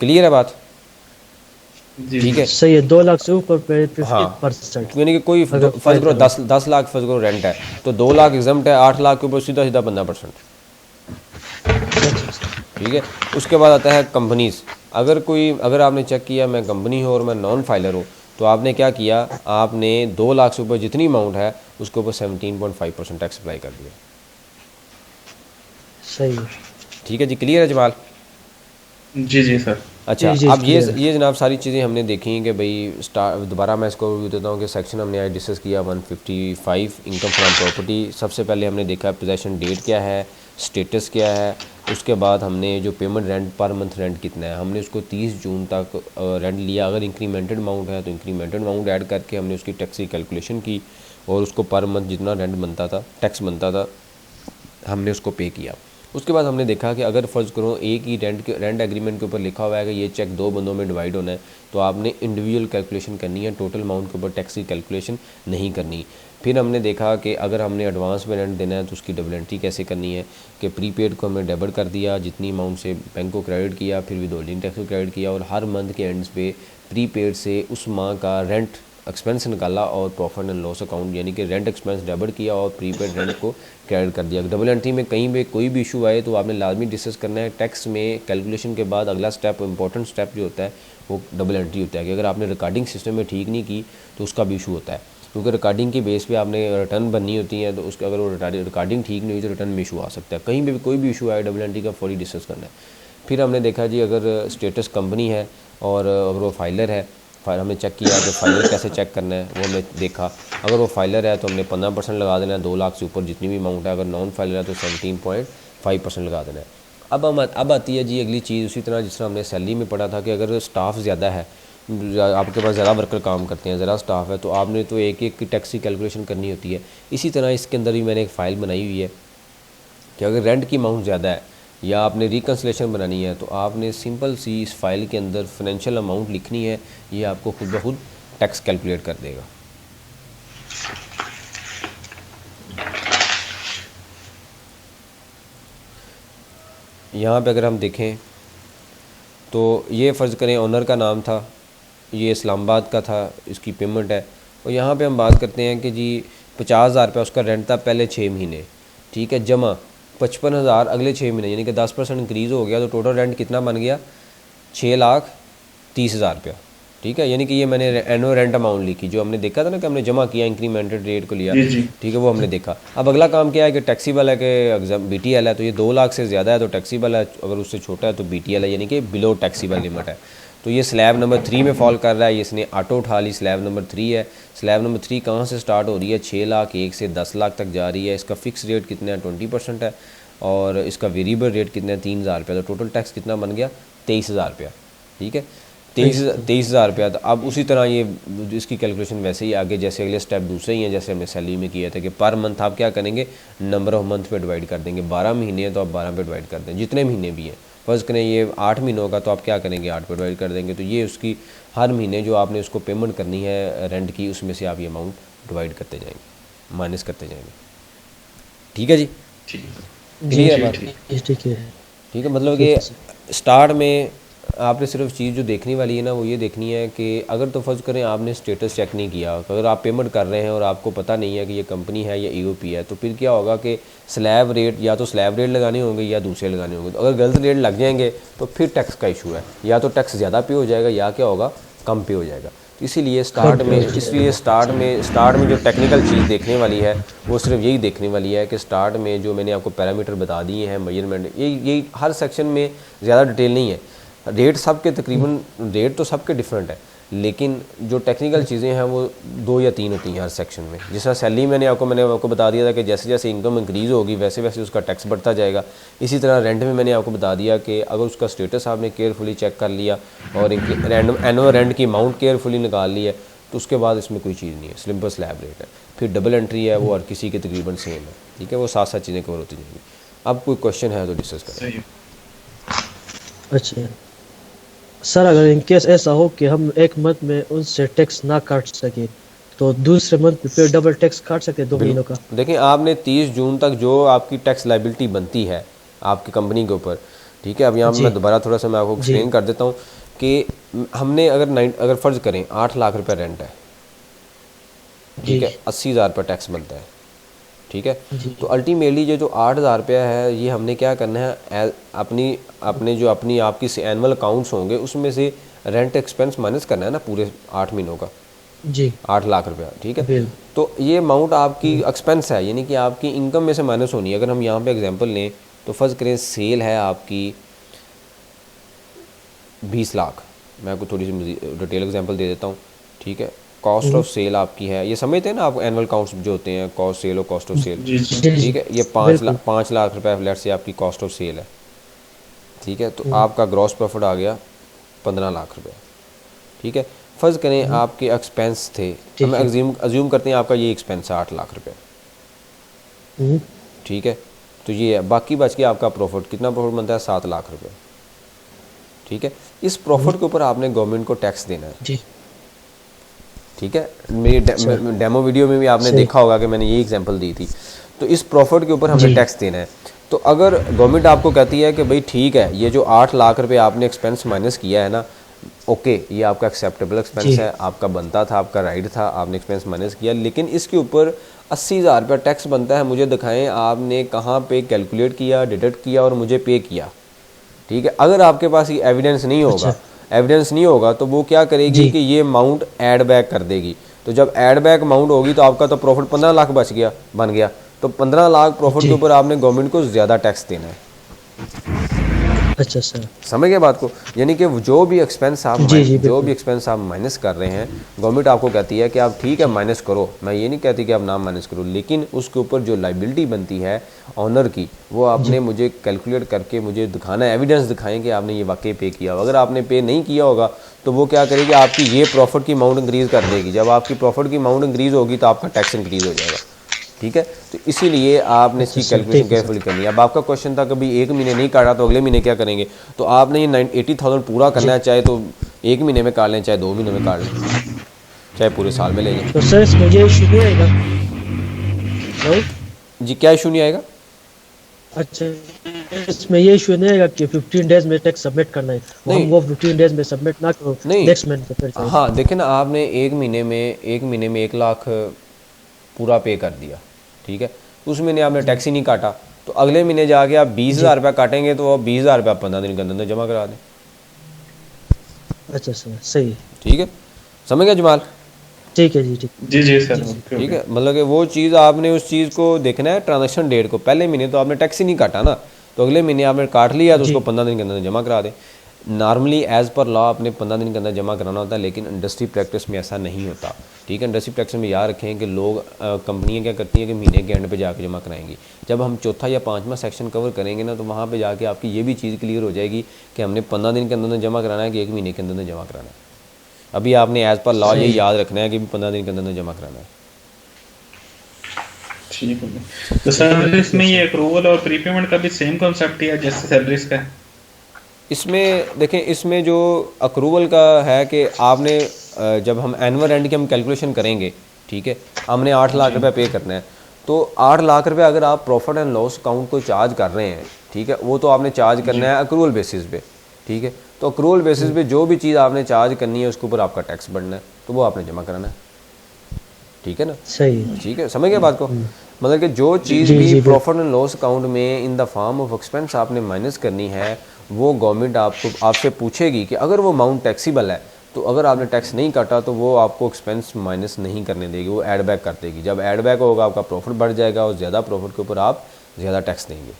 क्लियर है बात? ठीक है, सही है। 2 लाख से ऊपर 50%, यानी कि कोई फर्स्ट करो 10 लाख फर्स्ट करो रेंट है तो 2 लाख एग्जम्प्ट है, 8 लाख के ऊपर सीधा सीधा 15%, ठीक है। उसके बाद आता है कंपनीज़। अगर आपने चेक किया मैं कंपनी हूँ और मैं नॉन फाइलर हूँ, तो आपने क्या किया, आपने 2 लाख से ऊपर जितनी अमाउंट है उसके ऊपर 17.5% टैक्स अप्लाई कर दिया। सही है, ठीक है जी, क्लियर है जमाल? जी जी सर। अच्छा, जी, अब ये जनाब सारी चीज़ें हमने देखी कि भाई दोबारा मैं इसको रिव्यू देता हूँ कि सेक्शन हमने आज डिस्कस किया 155 इनकम फ्रॉम प्रॉपर्टी। सबसे पहले हमने देखा पोजेसन डेट क्या है, स्टेटस क्या है। उसके बाद हमने जो payment rent per month rent कितना है, हमने उसको 30 जून तक रेंट लिया। अगर इंक्रीमेंटेड अमाउंट है तो इंक्रीमेंटेड अमाउंट ऐड करके हमने उसकी टैक्स की कैलकुलेशन की और उसको पर मंथ जितना रेंट बनता था, टैक्स बनता था, हमने उसको पे किया। उसके बाद हमने देखा कि अगर फ़र्ज़ करो एक ही रेंट एग्रीमेंट के ऊपर लिखा हुआ है कि ये चेक 2 बंदों में डिवाइड होना है, तो आपने इंडिविजुअल कैलकुलेशन करनी है, टोटल अमाउंट के ऊपर टैक्स की कैलकुलेशन नहीं करनी। फिर हमने देखा कि अगर हमने एडवांस में रेंट देना है तो उसकी डबल एंट्री कैसे करनी है, कि प्रीपेड को हमने डेबिट कर दिया, जितनी अमाउंट से बैंक को क्रेडिट किया, फिर विदहोल्डिंग टैक्स को क्रेडिट किया, और हर मंथ के एंड्स पे प्रीपेड से उस माह का रेंट एक्सपेंस निकाला और प्रॉफिट एंड लॉस अकाउंट यानी कि रेंट एक्सपेंस डेबिट किया और प्रीपेड रेंट को क्रेडिट कर दिया। डबल एंट्री में कहीं भी कोई भी इशू आए तो आपने लाजमी डिस्कस करना है। टैक्स में कैलकुलेशन के बाद अगला स्टेप, इंपॉर्टेंट स्टेप जो होता है वो डबल एंट्री होता है कि अगर आपने रिकॉर्डिंग सिस्टम में ठीक नहीं की तो उसका भी इशू होता है, क्योंकि रिकॉर्डिंग की बेस पे आपने रिटर्न बननी होती है, तो उसके अगर वो रिकॉर्डिंग ठीक नहीं हुई तो रिटर्न में इशू आ सकता है। कहीं भी कोई भी इशू आए डबल एंट्री का फौरी डिस्कस करना है। फिर हमने देखा जी अगर स्टेटस कंपनी है और अगर वो फाइलर है, हमने चेक किया कि फाइलर कैसे चेक करना है वो हमने देखा। अगर वो फाइलर है तो हमने 15% लगा देना है, 2 लाख से ऊपर जितनी भी अमाउंट है। अगर नॉन फाइलर है तो 17.5% लगा देना है। अब आती है जी अगली चीज़, उसी तरह जिस तरह हमने सैलरी में पढ़ा था कि अगर स्टाफ ज़्यादा है, आपके पास ज़्यादा वर्कर काम करते हैं, ज़्यादा स्टाफ है, तो आपने तो एक एक की टैक्स की कैलकुलेशन करनी होती है। इसी तरह इसके अंदर भी मैंने एक फ़ाइल बनाई हुई है कि अगर रेंट की अमाउंट ज़्यादा है या आपने रिकन्सलेशन बनानी है तो आपने सिंपल सी इस फाइल के अंदर फाइनेंशियल अमाउंट लिखनी है, ये आपको खुद ब खुद टैक्स कैलकुलेट कर देगा। यहाँ पे अगर हम देखें तो ये फ़र्ज़ करें ओनर का नाम था, ये इस्लामाबाद का था, इसकी पेमेंट है। और यहाँ पे हम बात करते हैं कि जी 50,000 रुपये उसका रेंट था पहले 6 महीने, ठीक है, जमा 55,000 अगले 6 महीने, यानी कि 10% इंक्रीज़ हो गया, तो टोटल रेंट कितना बन गया 6,30,000 रुपया, ठीक है। यानी कि ये मैंने एनुअल रेंट अमाउंट लिखी, जो हमने देखा था ना कि हमने जमा किया, इंक्रीमेंटेड रेट को लिया, ठीक है, वो हमने देखा। अब अगला काम क्या है कि टैक्सीबल है कि एग्जाम BTL है, तो ये 2 लाख से ज़्यादा है तो टैक्सीबल है, अगर उससे छोटा है तो BTL है, यानी कि बिलो टैक्सीबल लिमिट है। तो ये स्लैब नंबर 3 में फॉल कर रहा है, इसने ऑटो उठा ली, स्लैब नंबर 3 है। स्लैब नंबर 3 कहाँ से स्टार्ट हो रही है, 6 लाख 1 से 10 लाख तक जा रही है। इसका फ़िक्स रेट कितना है 20% है, और इसका वेरिएबल रेट कितना है 3,000 रुपया। तो टोटल टैक्स कितना बन गया 23,000 रुपया, ठीक है, 23,000 रुपया। तो अब उसी तरह ये इसकी कैलकुलेशन वैसे ही आगे जैसे अगले स्टेप दूसरे ही हैं जैसे हमने सैलरी में किया था कि पर मंथ आप क्या करेंगे, नंबर ऑफ मंथ पे डिवाइड कर देंगे। 12 महीने हैं तो आप 12 पे डिवाइड कर दें, जितने महीने भी हैं। फ़र्ज़ करें ये 8 महीनों का, तो आप क्या करेंगे 8 पे डिवाइड कर देंगे। तो ये उसकी हर महीने जो आपने उसको पेमेंट करनी है रेंट की, उसमें से आप ये अमाउंट डिवाइड करते जाएंगे, माइनस करते जाएंगे, ठीक है जी। क्लियर बात, ठीक है, ठीक है। मतलब कि स्टार्ट में आपने सिर्फ चीज़ जो देखने वाली है ना वो ये देखनी है कि अगर तो फ़र्ज़ करें आपने स्टेटस चेक नहीं किया, अगर आप पेमेंट कर रहे हैं और आपको पता नहीं है कि ये कंपनी है या EOP है, तो फिर क्या होगा कि स्लैब रेट या तो स्लैब रेट लगाने होंगे या दूसरे लगाने होंगे। तो अगर गलत रेट लग जाएंगे तो फिर टैक्स का इशू है, या तो टैक्स ज़्यादा पे हो जाएगा या क्या होगा कम पे हो जाएगा। इसीलिए स्टार्ट में जो टेक्निकल चीज़ देखने वाली है वो सिर्फ यही देखने वाली है कि स्टार्ट में जो मैंने आपको पैरामीटर बता दिए हैं, मेजरमेंट, यही हर सेक्शन में ज़्यादा डिटेल नहीं है। रेट सबके तकरीबन रेट तो सबके डिफरेंट है, लेकिन जो टेक्निकल चीज़ें हैं वो 2 या 3 होती हैं हर सेक्शन में। जिस तरह सैलरी मैंने आपको बता दिया था कि जैसे जैसे इनकम इंक्रीज़ होगी वैसे वैसे उसका टैक्स बढ़ता जाएगा। इसी तरह रेंट में मैंने आपको बता दिया कि अगर उसका स्टेटस आपने केयरफुली चेक कर लिया और एनुअल रेंट की अमाउंट केयरफुली निकाल ली है तो उसके बाद इसमें कोई चीज़ नहीं है, सिंपल स्लैब रेट है। फिर डबल एंट्री है वो हर किसी के तकरीबन सेम है, ठीक है, वो साथ साथ चीज़ें कवर होती जाएंगी। अब कोई क्वेश्चन है तो डिस्कस करें। अच्छा सर, अगर इन केस ऐसा हो कि हम एक मंथ में उनसे टैक्स ना काट सके तो दूसरे मंथ पे फिर डबल टैक्स काट सकते हैं 2 महीनों का? देखिए आपने 30 जून तक जो आपकी टैक्स लाइबिलिटी बनती है आपकी कंपनी के ऊपर, ठीक है। अब यहाँ मैं दोबारा थोड़ा सा मैं आपको एक्सप्लेन कर देता हूँ कि हमने अगर फ़र्ज़ करें 8 लाख रुपये रेंट है, ठीक है, 80,000 रुपये टैक्स बनता है, ठीक है। तो अल्टीमेटली ये जो 8,000 रुपया है ये हमने क्या करना है, अपनी आपकी एनुअल अकाउंट्स होंगे उसमें से रेंट एक्सपेंस माइनस करना है ना पूरे 8 महीनों का जी, 8 लाख रुपया, ठीक है। तो ये अमाउंट आपकी एक्सपेंस है, यानी कि आपकी इनकम में से माइनस होनी है। अगर हम यहाँ पे एग्जांपल लें तो फ़र्ज़ करें सेल है आपकी 20 लाख, मैं आपको थोड़ी सी डिटेल एग्जांपल दे देता हूँ, ठीक है। कॉस्ट ऑफ सेल आपकी है, ये समझते हैं ना आप एनुअल काउंट्स जो होते हैं, कॉस्ट सेल और कॉस्ट ऑफ सेल, ठीक है। ये 5 लाख रुपए फ्लैट से आपकी कॉस्ट ऑफ सेल है, ठीक है। तो आपका ग्रॉस प्रॉफिट आ गया 15 लाख रुपए, ठीक है। फ़र्ज़ करें आपके एक्सपेंस थे, हम अज्यूम करते हैं आपका ये एक्सपेंस है 8 लाख रुपए, ठीक है। तो ये है। बाकी बच के आपका प्रॉफिट, कितना प्रॉफिट बनता है? 7 लाख रुपए। ठीक है, इस प्रॉफिट के ऊपर आपने गवर्नमेंट को टैक्स देना है। जी ठीक है, मेरी डेमो वीडियो में भी आपने सही। देखा होगा कि मैंने ये एग्जांपल दी थी। तो इस प्रॉफिट के ऊपर हमें जी टैक्स देना है। तो अगर गवर्नमेंट आपको कहती है कि भाई ठीक है, ये जो 8 लाख रुपए आपने एक्सपेंस माइनस किया है ना, ओके, ये आपका एक्सेप्टेबल एक्सपेंस जी है, आपका बनता था, आपका राइट था, आपने एक्सपेंस माइनस किया, लेकिन इसके ऊपर 80,000 रुपया टैक्स बनता है। मुझे दिखाएं आपने कहाँ पे कैलकुलेट किया, डिडक्ट किया और मुझे पे किया। ठीक है, अगर आपके पास ये एविडेंस नहीं अच्छा होगा, एविडेंस नहीं होगा तो वो क्या करेगी जी कि ये अमाउंट ऐड बैक कर देगी। तो जब ऐड बैक अमाउंट होगी तो आपका तो प्रॉफिट 15 लाख बच गया, बन गया। तो 15 लाख प्रॉफिट के जी ऊपर आपने गवर्नमेंट को ज़्यादा टैक्स देना है। अच्छा सर। समझ गए बात को? यानी कि जो भी एक्सपेंस आप जी जी जो भी बिल्कुल। एक्सपेंस आप माइनस कर रहे हैं, गवर्नमेंट आपको कहती है कि आप ठीक है माइनस करो, मैं ये नहीं कहती कि आप ना माइनस करो, लेकिन उसके ऊपर जो लाइबिलिटी बनती है ऑनर की, वो आपने जी मुझे कैलकुलेट करके मुझे दिखाना है, एविडेंस दिखाएं कि आपने ये वाकई पे किया। अगर आपने पे नहीं किया होगा तो वो क्या करेगी, आपकी ये प्रॉफिट की अमाउंट इंक्रीज़ कर देगी। जब आपकी प्रॉफिट की अमाउंट इंक्रीज़ होगी तो आपका टैक्स इंक्रीज़ हो जाएगा। ठीक है, तो इसीलिए आपने अच्छा इसकी सर कैलकुलेशन ठीक है केयरफुली सर। करनी है। अब आपका क्वेश्चन था कभी एक महीने नहीं काटा तो अगले महीने क्या करेंगे? तो आपने ये 80,000 पूरा करना जी है, चाहे तो एक महीने में काट लें, चाहे 2 महीने में काट लें, चाहे पूरे साल में ले लें। तो सर इसमें ये इशू नहीं आएगा? हेलो। जी, क्या इशू नहीं आएगा? अच्छा इसमें ये इशू नहीं आएगा कि 15 डेज में टैक्स सबमिट करना है, वो हम नहीं वो 15 डेज में सबमिट ना करो, नहीं, नेक्स्ट मंथ पे फिर जाए? हाँ देखिए ना, आपने एक महीने में 1 लाख पूरा पे कर दिया। ठीक है, उस महीने आपने टैक्स ही नहीं काटा, तो अगले महीने जाके आप 20,000 रुपया काटेंगे, तो आप 20,000 रुपया 15 दिन के अंदर जमा करा दें। अच्छा सर सही है। ठीक है, समझ गया जमाल? ठीक है जी ठीक। जी जी सर, जी ओके ठीक ओके। है, मतलब कि वो चीज़ आपने उस चीज़ को देखना है, ट्रांजैक्शन डेट को। पहले महीने तो आपने टैक्स ही नहीं काटा ना, तो अगले महीने आपने काट लिया तो जी उसको 15 दिन के अंदर जमा करा दें। नॉर्मली एज़ पर लॉ आपने 15 दिन के अंदर जमा कराना होता है, लेकिन इंडस्ट्री प्रैक्टिस में ऐसा नहीं होता। ठीक है, इंडस्ट्री प्रैक्टिस में याद रखें कि लोग कंपनियां क्या करती हैं कि महीने के एंड पे जाके जमा कराएंगी। जब हम चौथा या 5वां सेक्शन कवर करेंगे ना, तो वहाँ पे जाके आपकी ये भी चीज़ क्लियर हो जाएगी कि हमने 15 दिन के अंदर जमा कराना है कि एक महीने के अंदर जमा कराना है। अभी आपने एज़ पर लॉ ये सही। याद रखना है कि 15 दिन के अंदर जमा कराना है। ठीक है, तो सर इसमें ये अप्रूवल और प्रीपेमेंट का भी सेम कॉन्सेप्ट ही है जैसे सैलरीज का है? इसमें देखें, इसमें जो अक्रूवल का है कि आपने जब हम एनुअल एंड की हम कैलकुलेशन करेंगे, ठीक है, हमने 8 लाख रुपए पे करना है, तो 8 लाख रुपए अगर आप प्रॉफिट एंड लॉस अकाउंट को चार्ज कर रहे हैं, ठीक है, वो तो आपने चार्ज करना है अक्रूवल बेसिस पे। ठीक है, तो अक्रूवल बेसिस पे जो भी चीज़ आपने चार्ज करनी है उसके ऊपर आपका टैक्स बढ़ना है, तो वो आपने जमा कराना है। ठीक है ना? सही है। ठीक है, समझ गए बात को? मतलब कि जो चीज़ जी भी जी प्रॉफिट एंड लॉस अकाउंट में in the form of expense आपने माइनस करनी है, वो गवर्नमेंट आपसे पूछेगी कि अगर वो अमाउंट टैक्सीबल है, तो अगर आपने टैक्स नहीं काटा तो वो आपको एक्सपेंस माइनस नहीं करने देगी, वो ऐड बैक कर देगी। जब ऐड बैक होगा आपका प्रॉफिट बढ़ जाएगा और ज़्यादा प्रॉफिट के ऊपर आप ज़्यादा टैक्स देंगे।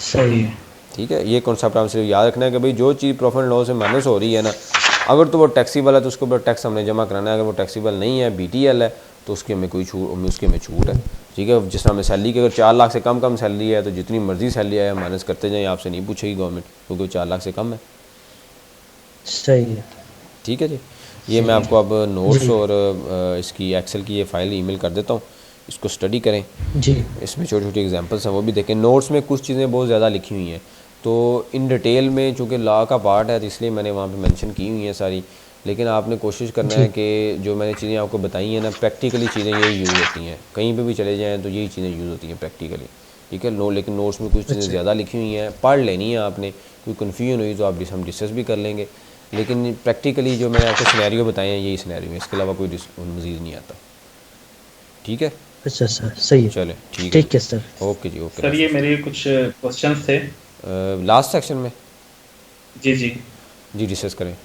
सही है। ठीक है, ये कॉन्सेप्ट आपसे याद रखना है कि भाई जो चीज़ प्रॉफिट एंड लॉस से माइनस हो रही है ना, अगर तो वो टैक्सीबल है तो उसके ऊपर टैक्स हमने जमा कराना है। अगर वो टैक्सीबल नहीं है, BTL है, तो उसकी हमें कोई छूट, उसकी हमें छूट है। ठीक है, जिस तरह हमें सैलरी की अगर 4 लाख से कम सैलरी है तो जितनी मर्जी सैलरी है माइनस करते जाएं, आपसे नहीं पूछेगी गवर्नमेंट, क्योंकि 4 लाख से कम है। सही है। ठीक है जी, ये मैं आपको अब नोट्स और इसकी एक्सेल की ये फाइल ईमेल कर देता हूँ, इसको स्टडी करें। जी इसमें छोटी छोटी एग्जांपल्स हैं, वो भी देखें। नोट्स में कुछ चीज़ें बहुत ज़्यादा लिखी हुई हैं, तो इन डिटेल में चूँकि लॉ का पार्ट है तो इसलिए मैंने वहाँ पे मेंशन की हुई हैं सारी, लेकिन आपने कोशिश करना है कि जो मैंने चीज़ें आपको बताई हैं ना, प्रैक्टिकली चीज़ें यही यूज़ होती हैं, कहीं पे भी चले जाएँ तो यही चीज़ें यूज़ होती हैं प्रैक्टिकली। ठीक है, लेकिन नोट्स में कुछ चीज़ें ज़्यादा लिखी हुई हैं, पढ़ लेनी है आपने, कोई कन्फ्यूजन हुई तो आप हम डिस्कस भी कर लेंगे, लेकिन प्रैक्टिकली जो मैंने आपको सिनेरियो बताए हैं यही सिनेरियो है, इसके अलावा कोई मज़ीद नहीं आता। ठीक है, अच्छा सर सही है। चले ठीक ठीक है सर। है, ओके जी, ओके। सर ये मेरे कुछ क्वेश्चंस थे। लास्ट सेक्शन में जी जी जी डिस्कस करें।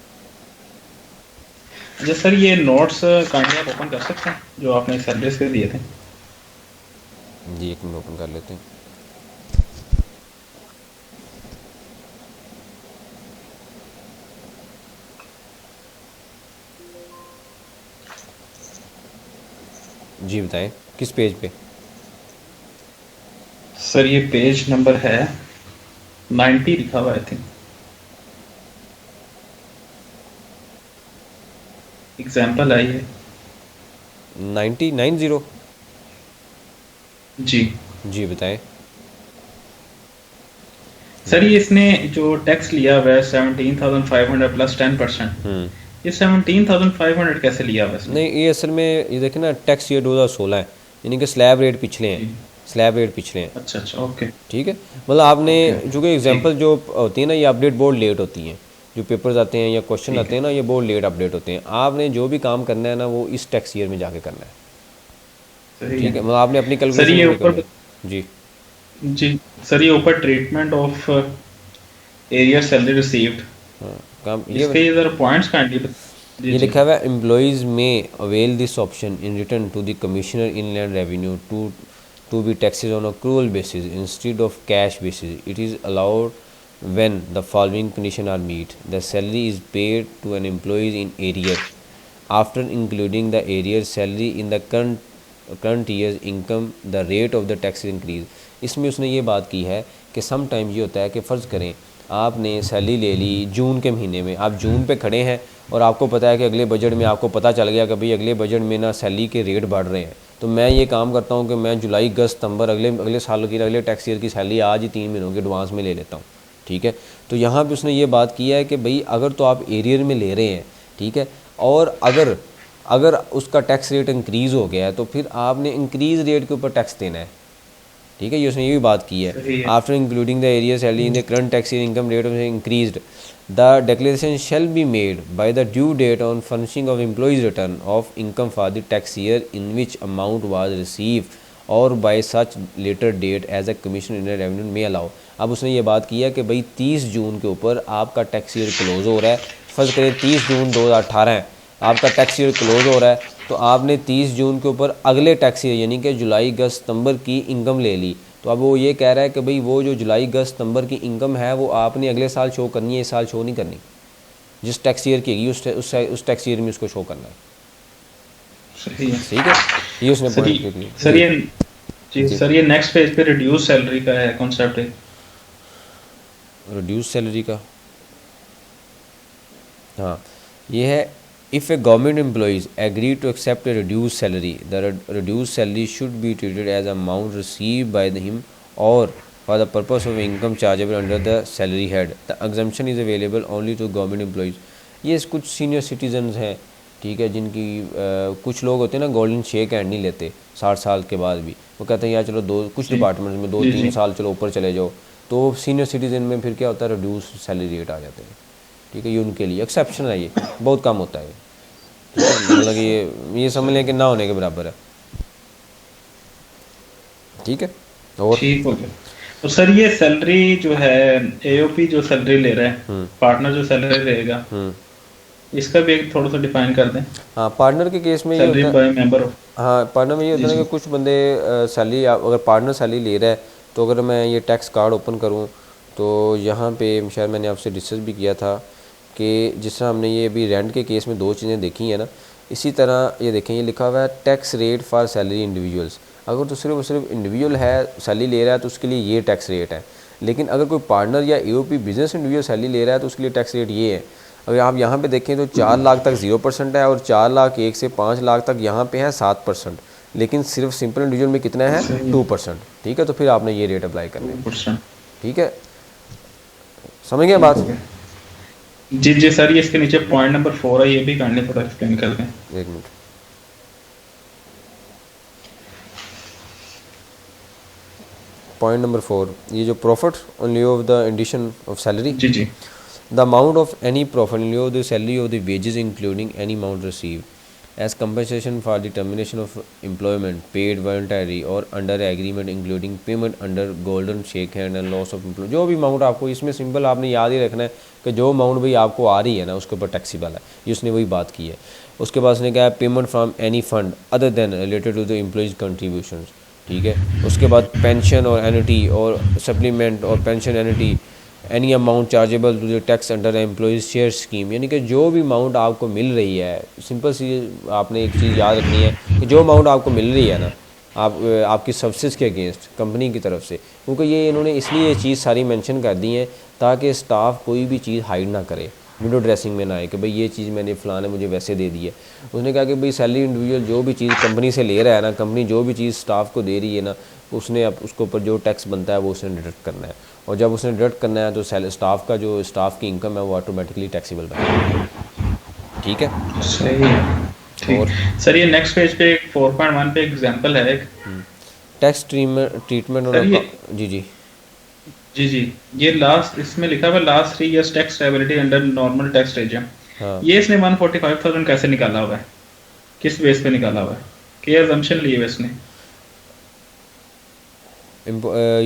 अच्छा सर, ये नोट्स काइंडली आप ओपन कर सकते हैं जो आपने सैलरीज के दिए थे? जी, एक मिनट ओपन कर लेते हैं। जी बताएं, किस पेज पे? सर ये पेज नंबर है 90 लिखा हुआ, आई थिंक एग्जाम्पल है ये। 90 जी जी बताएं। सर ये इसने जो टैक्स लिया हुआ है 17,500 प्लस 10%, ये 17,500 कैसे लिया हुआ है इसने? नहीं, ये असल में ये देखें ना, टैक्स ईयर 2016 है, यानी कि स्लैब रेट पिछले हैं, जी। स्लैब रेट पिछले हैं। अच्छा अच्छा, ओके ठीक है, मतलब आपने ओके चूँकि एग्जांपल जो होती है ना, ये अपडेट बहुत लेट होती हैं, जो पेपर्स आते हैं या क्वेश्चन ठीक आते हैं ना, ये बहुत लेट अपडेट होते हैं। आपने जो भी काम करना है ना, वो इस टैक्स ईयर में जाके करना है। सही ठीक है, है। मतलब आपने अपनी सर कैलकुलेशन ये नहीं ऊपर करनी। जी, जी सर ये ऊपर treatment of area salary received, हाँ, काम इसके ये जरा पॉइंट्स काइंडली जी ये जी। लिखा हुआ है, एम्प्लॉइज में avail this option in return to the commissioner inland revenue to be taxes on accrual basis instead of cash basis. It is allowed when the following conditions are met: the salary is paid to an employee in arrear after including the arrear salary in the current year's income, the rate of the tax increase। इसमें उसने ये बात की है कि some time ये होता है कि फ़र्ज़ करें आपने सैलरी ले ली जून के महीने में, आप जून पे खड़े हैं और आपको पता है कि अगले बजट में आपको पता चल गया कि भाई अगले बजट में ना सैलरी के रेट बढ़ रहे हैं, तो मैं ये काम करता हूँ कि मैं जुलाई अगस्त सितंबर अगले साल की अगले टैक्स ईयर की सैलरी आज ही 3 महीनों के एडवांस में ले लेता हूँ। ठीक है, तो यहाँ पे उसने ये बात की है कि भाई अगर तो आप एरियर में ले रहे हैं, ठीक है, और अगर उसका टैक्स रेट इंक्रीज़ हो गया है तो फिर आपने इंक्रीज़ रेट के ऊपर टैक्स देना है। ठीक है, ये उसने ये भी बात की है, after including the arrear salary in the current tax income rate of increased the declaration shall be made by the due date on furnishing of employees return of income for the tax year in which amount was receive or by such later date as a commission in revenue may allow. अब उसने ये बात की है कि भाई 30 जून के ऊपर आपका टैक्स ईयर क्लोज हो रहा है, फ़र्ज़ करें 30 जून 2018 है, आपका टैक्स ईयर क्लोज हो रहा है, तो आपने 30 जून के ऊपर अगले टैक्स ईयर यानी कि जुलाई अगस्त सितंबर की इनकम ले ली, तो अब वो ये कह रहा है कि भाई वो जो जुलाई अगस्त सितंबर की इनकम है वो आपने अगले साल शो करनी है, इस साल शो नहीं करनी। जिस टैक्स ईयर की होगी उस टैक्स ईयर में उसको शो करना है। सही है। ठीक है, ये उसने सर पॉइंट ये क्लियर सर ये जी सर ये नेक्स्ट पेज पे रिड्यूस सैलरी का है कॉन्सेप्ट है। रिड्यूस सैलरी का, हाँ ये है, if a government employees agree to accept a reduce salary the reduce salary should be treated as amount receive by him or for the purpose of income chargeable under the salary head. The exemption is available only to government employees. ये कुछ senior citizens हैं, ठीक है, जिनकी कुछ लोग होते हैं ना गोल्डन शेक हैंड नहीं लेते 60 साल के बाद भी, वो कहते हैं यार चलो कुछ डिपार्टमेंट्स में 2-3 साल चलो ऊपर चले जाओ, तो सीनियर सिटीजन में फिर क्या होता है, रिड्यूस सैलरी रेट आ जाते हैं। ठीक है, ये उनके लिए एक्सेप्शन है, ये बहुत कम होता है। ठीक है, मतलब ये समझ लें कि ना होने के बराबर है। ठीक है, और ठीक हो गया। तो सर ये सैलरी जो है एओपी जो सैलरी ले रहा है, पार्टनर जो सैलरी लेगा, इसका भी एक थोड़ा सा डिफाइन कर दें। हाँ, पार्टनर के केस में ये सैलरी होता बाय है, मेंबर। हाँ पार्टनर में ये होता है कि कुछ बंदे सैलरी, अगर पार्टनर सैलरी ले रहा है तो अगर मैं ये टैक्स कार्ड ओपन करूँ तो यहाँ पे शायद मैंने आपसे डिस्कस भी किया था कि जिस तरह हमने ये अभी रेंट के केस में 2 चीज़ें देखी हैं ना, इसी तरह ये देखें, ये लिखा हुआ है tax rate for salary individuals. अगर तो सिर्फ इंडिविजुअल है सैलरी ले रहा है तो उसके लिए ये टैक्स रेट है, लेकिन अगर कोई पार्टनर या एओपी बिजनेस इंडिविजुअल सैलरी ले रहा है तो उसके लिए टैक्स रेट ये है। अगर आप यहाँ पे देखें तो 4 लाख तक 0% है और 4 लाख 1 से 5 लाख तक यहाँ पे है 7%, लेकिन सिर्फ सिंपल इंडिविजुअल में कितना है 2%। ठीक है, तो फिर आपने ये रेट अप्लाई करने हैं। ठीक है, समझ गए बात? जी जी सर, ये इसके नीचे पॉइंट नंबर 4 है, ये भी काइंडली थोड़ा एक्सप्लेन कर दें। एक मिनट, पॉइंट नंबर 4, ये जो profit on levy of the addition of salary, जी जी, the amount of any profit in lieu of the salary of the wages including any amount received as compensation for the termination of employment paid voluntarily or under agreement including payment under golden shake hand and loss of employment। जो भी amount आपको इसमें simple आपने याद ही रखना है कि जो अमाउंट भाई आपको आ रही है ना उसके ऊपर टैक्सीबल है, ये उसने वही बात की है। उसके बाद उसने कहा payment from any fund other than related to the employees contribution. ठीक है, उसके बाद पेंशन और एनुटी और सप्लीमेंट और pension annuity any amount chargeable to the tax under employees share scheme, यानी कि जो भी अमाउंट आपको मिल रही है, सिंपल सी आपने एक चीज़ याद रखनी है कि जो अमाउंट आपको मिल रही है ना आपकी सर्विसेज के अगेंस्ट कंपनी की तरफ से, क्योंकि ये इन्होंने इसलिए ये चीज़ सारी मेंशन कर दी है ताकि स्टाफ कोई भी चीज़ हाइड ना करे। विंडो ड्रेसिंग में ना आए कि भाई ये चीज़ मैंने फ़लाँ ने मुझे वैसे दे दी है। उसने कहा कि भाई सैलरी इंडिविजुअल जो भी चीज़ कंपनी से ले रहा है ना, कंपनी जो भी चीज़ स्टाफ को दे रही है ना, उसने अब उसके ऊपर जो टैक्स बनता है वो उसने डिडक्ट करना है, और जब उसने डिडक्ट करना है तो स्टाफ का जो स्टाफ की इनकम है वो ऑटोमेटिकली टैक्सीबल बनेगी। ठीक है। सही है। ठीक सर, ये नेक्स्ट पेज पे 4.1 पे एग्जांपल है एक। टैक्स ट्रीटमेंट सर ये जी जी जी जी, ये लास्ट इसमें लिखा हुआ last 3 years tax liability under normal tax regime. हाँ। ये इसने 145,000 कैसे निकाला हुआ है, किस बेस पे निकाला हुआ है, क्या अजम्पशन लिए हुए इसने?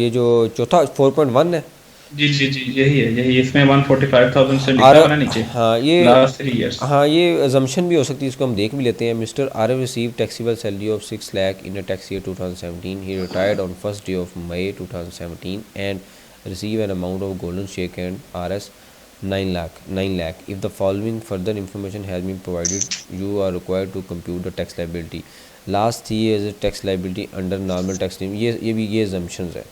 ये जो चौथा 4.1 है, जी जी जी, यही है, यही इसमें 145,000 से लिखा हुआ है नीचे, हाँ ये लास्ट 3 इयर्स। हाँ ये अजम्पशन भी हो सकती है, इसको हम देख भी लेते हैं। Mister R receive taxable salary of 6 lakh in a tax year 2017। He retired on first day of May 2017 and receive an amount of golden shake and RS 9 lakh. If the following further information has been provided, you are required to compute the tax liability. Last 3 years tax liability under normal tax regime. ये भी ये assumptions है,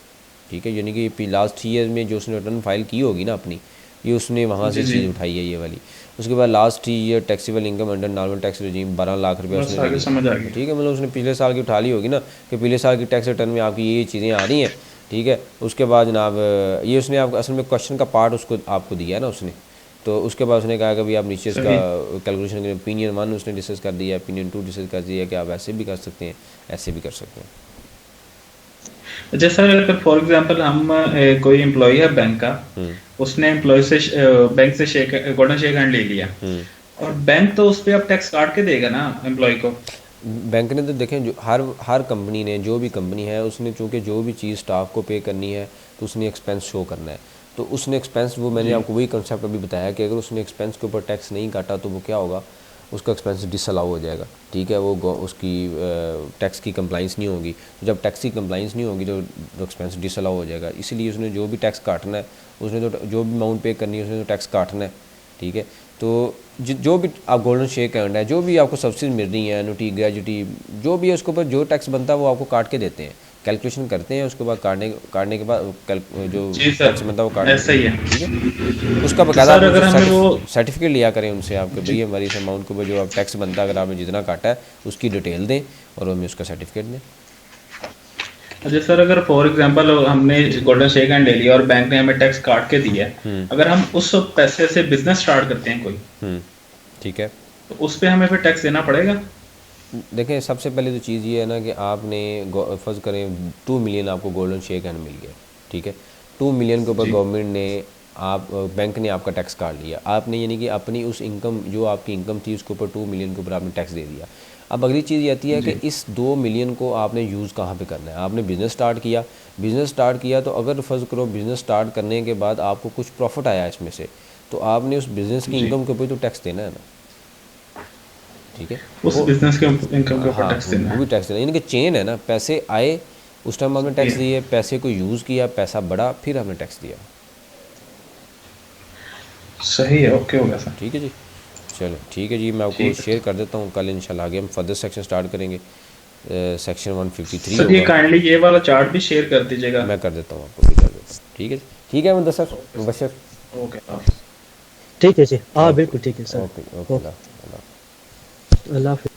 ठीक है। यानी कि last 3 years में जो उसने रिटर्न फाइल की होगी ना अपनी, ये उसने वहाँ से चीज़ उठाई है ये वाली। उसके बाद last 3 year taxable income under normal tax रजीम 12 lakh रुपये उसने, समझ आ गया। ठीक है। मतलब उसने पिछले साल की उठा ली होगी ना कि पिछले साल की टैक्स रिटर्न में आपकी ये चीज़ें आ रही हैं, ठीक है। उसके बाद जनाब ये उसने आपको असल में क्वेश्चन का पार्ट उसको आपको दिया है ना उसने, तो उसके बाद उसने कहा कि भाई आप नीचे इसका कैलकुलेशन करें। ओपिनियन 1 उसने डिस्कस कर दिया, ओपिनियन 2 डिस्कस कर दिया कि आप ऐसे भी कर सकते हैं, ऐसे भी कर सकते हैं। जैसा अगर फॉर एग्जांपल हम कोई एम्प्लॉय है बैंक का, उसने एम्प्लॉय से बैंक से गोल्डन शेक हैंड ले लिया, और बैंक तो उस पर अब टैक्स काट के देगा ना एम्प्लॉय को। बैंक ने तो देखें जो हर कंपनी ने, जो भी कंपनी है उसने चूँकि जो भी चीज़ स्टाफ को पे करनी है तो उसने एक्सपेंस शो करना है। तो उसने एक्सपेंस, वो मैंने आपको वही कंसेप्ट अभी बताया कि अगर उसने एक्सपेंस के ऊपर टैक्स नहीं काटा तो वो क्या होगा, उसका एक्सपेंस डिसअलाउ हो जाएगा, ठीक है। वो उसकी टैक्स की कंप्लाइंस नहीं होगी। तो जब टैक्स की कंप्लाइंस नहीं होगी तो एक्सपेंस डिसअलाउ हो जाएगा। इसीलिए उसने जो भी टैक्स काटना है, उसने तो जो भी अमाउंट पे करनी है उसने तो टैक्स काटना है, ठीक है। तो जो भी आप गोल्डन शेक हैंड है, जो भी आपको सब्सिडी मिल रही है, एनुटी, ग्रेजुटी, जो भी है उसके ऊपर जो टैक्स बनता है वो आपको काट के देते हैं, कैलकुलेशन करते हैं। उसके बाद काटने के बाद जो टैक्स बनता है वो काट ऐसा ही है, ठीक है। उसका बकायदा सर्टिफिकेट लिया करें उनसे आपके, भाई हमारी इस अमाउंट के ऊपर जो आप टैक्स बनता है अगर आपने जितना काटा है उसकी डिटेल दें और हमें उसका सर्टिफिकेट दें। अच्छा सर, अगर फॉर एग्जांपल हमने गोल्डन शेक हैंड ले लिया और बैंक ने हमें टैक्स काट के दिया है, अगर हम उस पैसे से बिजनेस स्टार्ट करते हैं कोई, ठीक है, तो उस पे हमें फिर टैक्स देना पड़ेगा? देखें सबसे पहले तो चीज़ ये है ना कि आपने फर्ज करें 2 मिलियन आपको गोल्डन शेक हैंड मिल गया, ठीक है। 2 मिलियन के ऊपर गवर्नमेंट ने बैंक ने आपका टैक्स काट लिया, आपने यानी कि अपनी उस इनकम, जो आपकी इनकम थी उसके ऊपर 2 मिलियन के ऊपर आपने टैक्स दे दिया। अब अगली चीज़ ये आती है कि इस 2 मिलियन को आपने यूज़ कहाँ पे करना है। आपने बिज़नेस स्टार्ट किया तो अगर फ़र्ज़ करो बिज़नेस स्टार्ट करने के बाद आपको कुछ प्रॉफिट आया इसमें से, तो आपने उस बिज़नेस की इनकम के ऊपर तो टैक्स देना है ना, ठीक है। उस बिज़नेस के इनकम के ऊपर टैक्स देना है, वो भी टैक्स देना, यानी कि चेन है ना। पैसे आए उस टाइम आपने टैक्स दिए, पैसे को यूज़ किया, पैसा बढ़ा, फिर आपने टैक्स दिया। सही है, ओके हो गया सर। ठीक है जी, चलो ठीक है जी, मैं आपको शेयर कर देता हूँ। कल इंशाल्लाह आगे हम फर्दर सेक्शन स्टार्ट करेंगे। सेक्शन 153 सर ये काइंडली ये वाला चार्ट भी शेयर कर दीजिएगा। मैं कर देता हूँ, आपको भी कर देता हूँ, ठीक है। ठीक है मुदस्सर, ओके, ठीक है जी, हाँ बिल्कुल ठीक है सर। ओके, अल्लाह हाफ़िज़।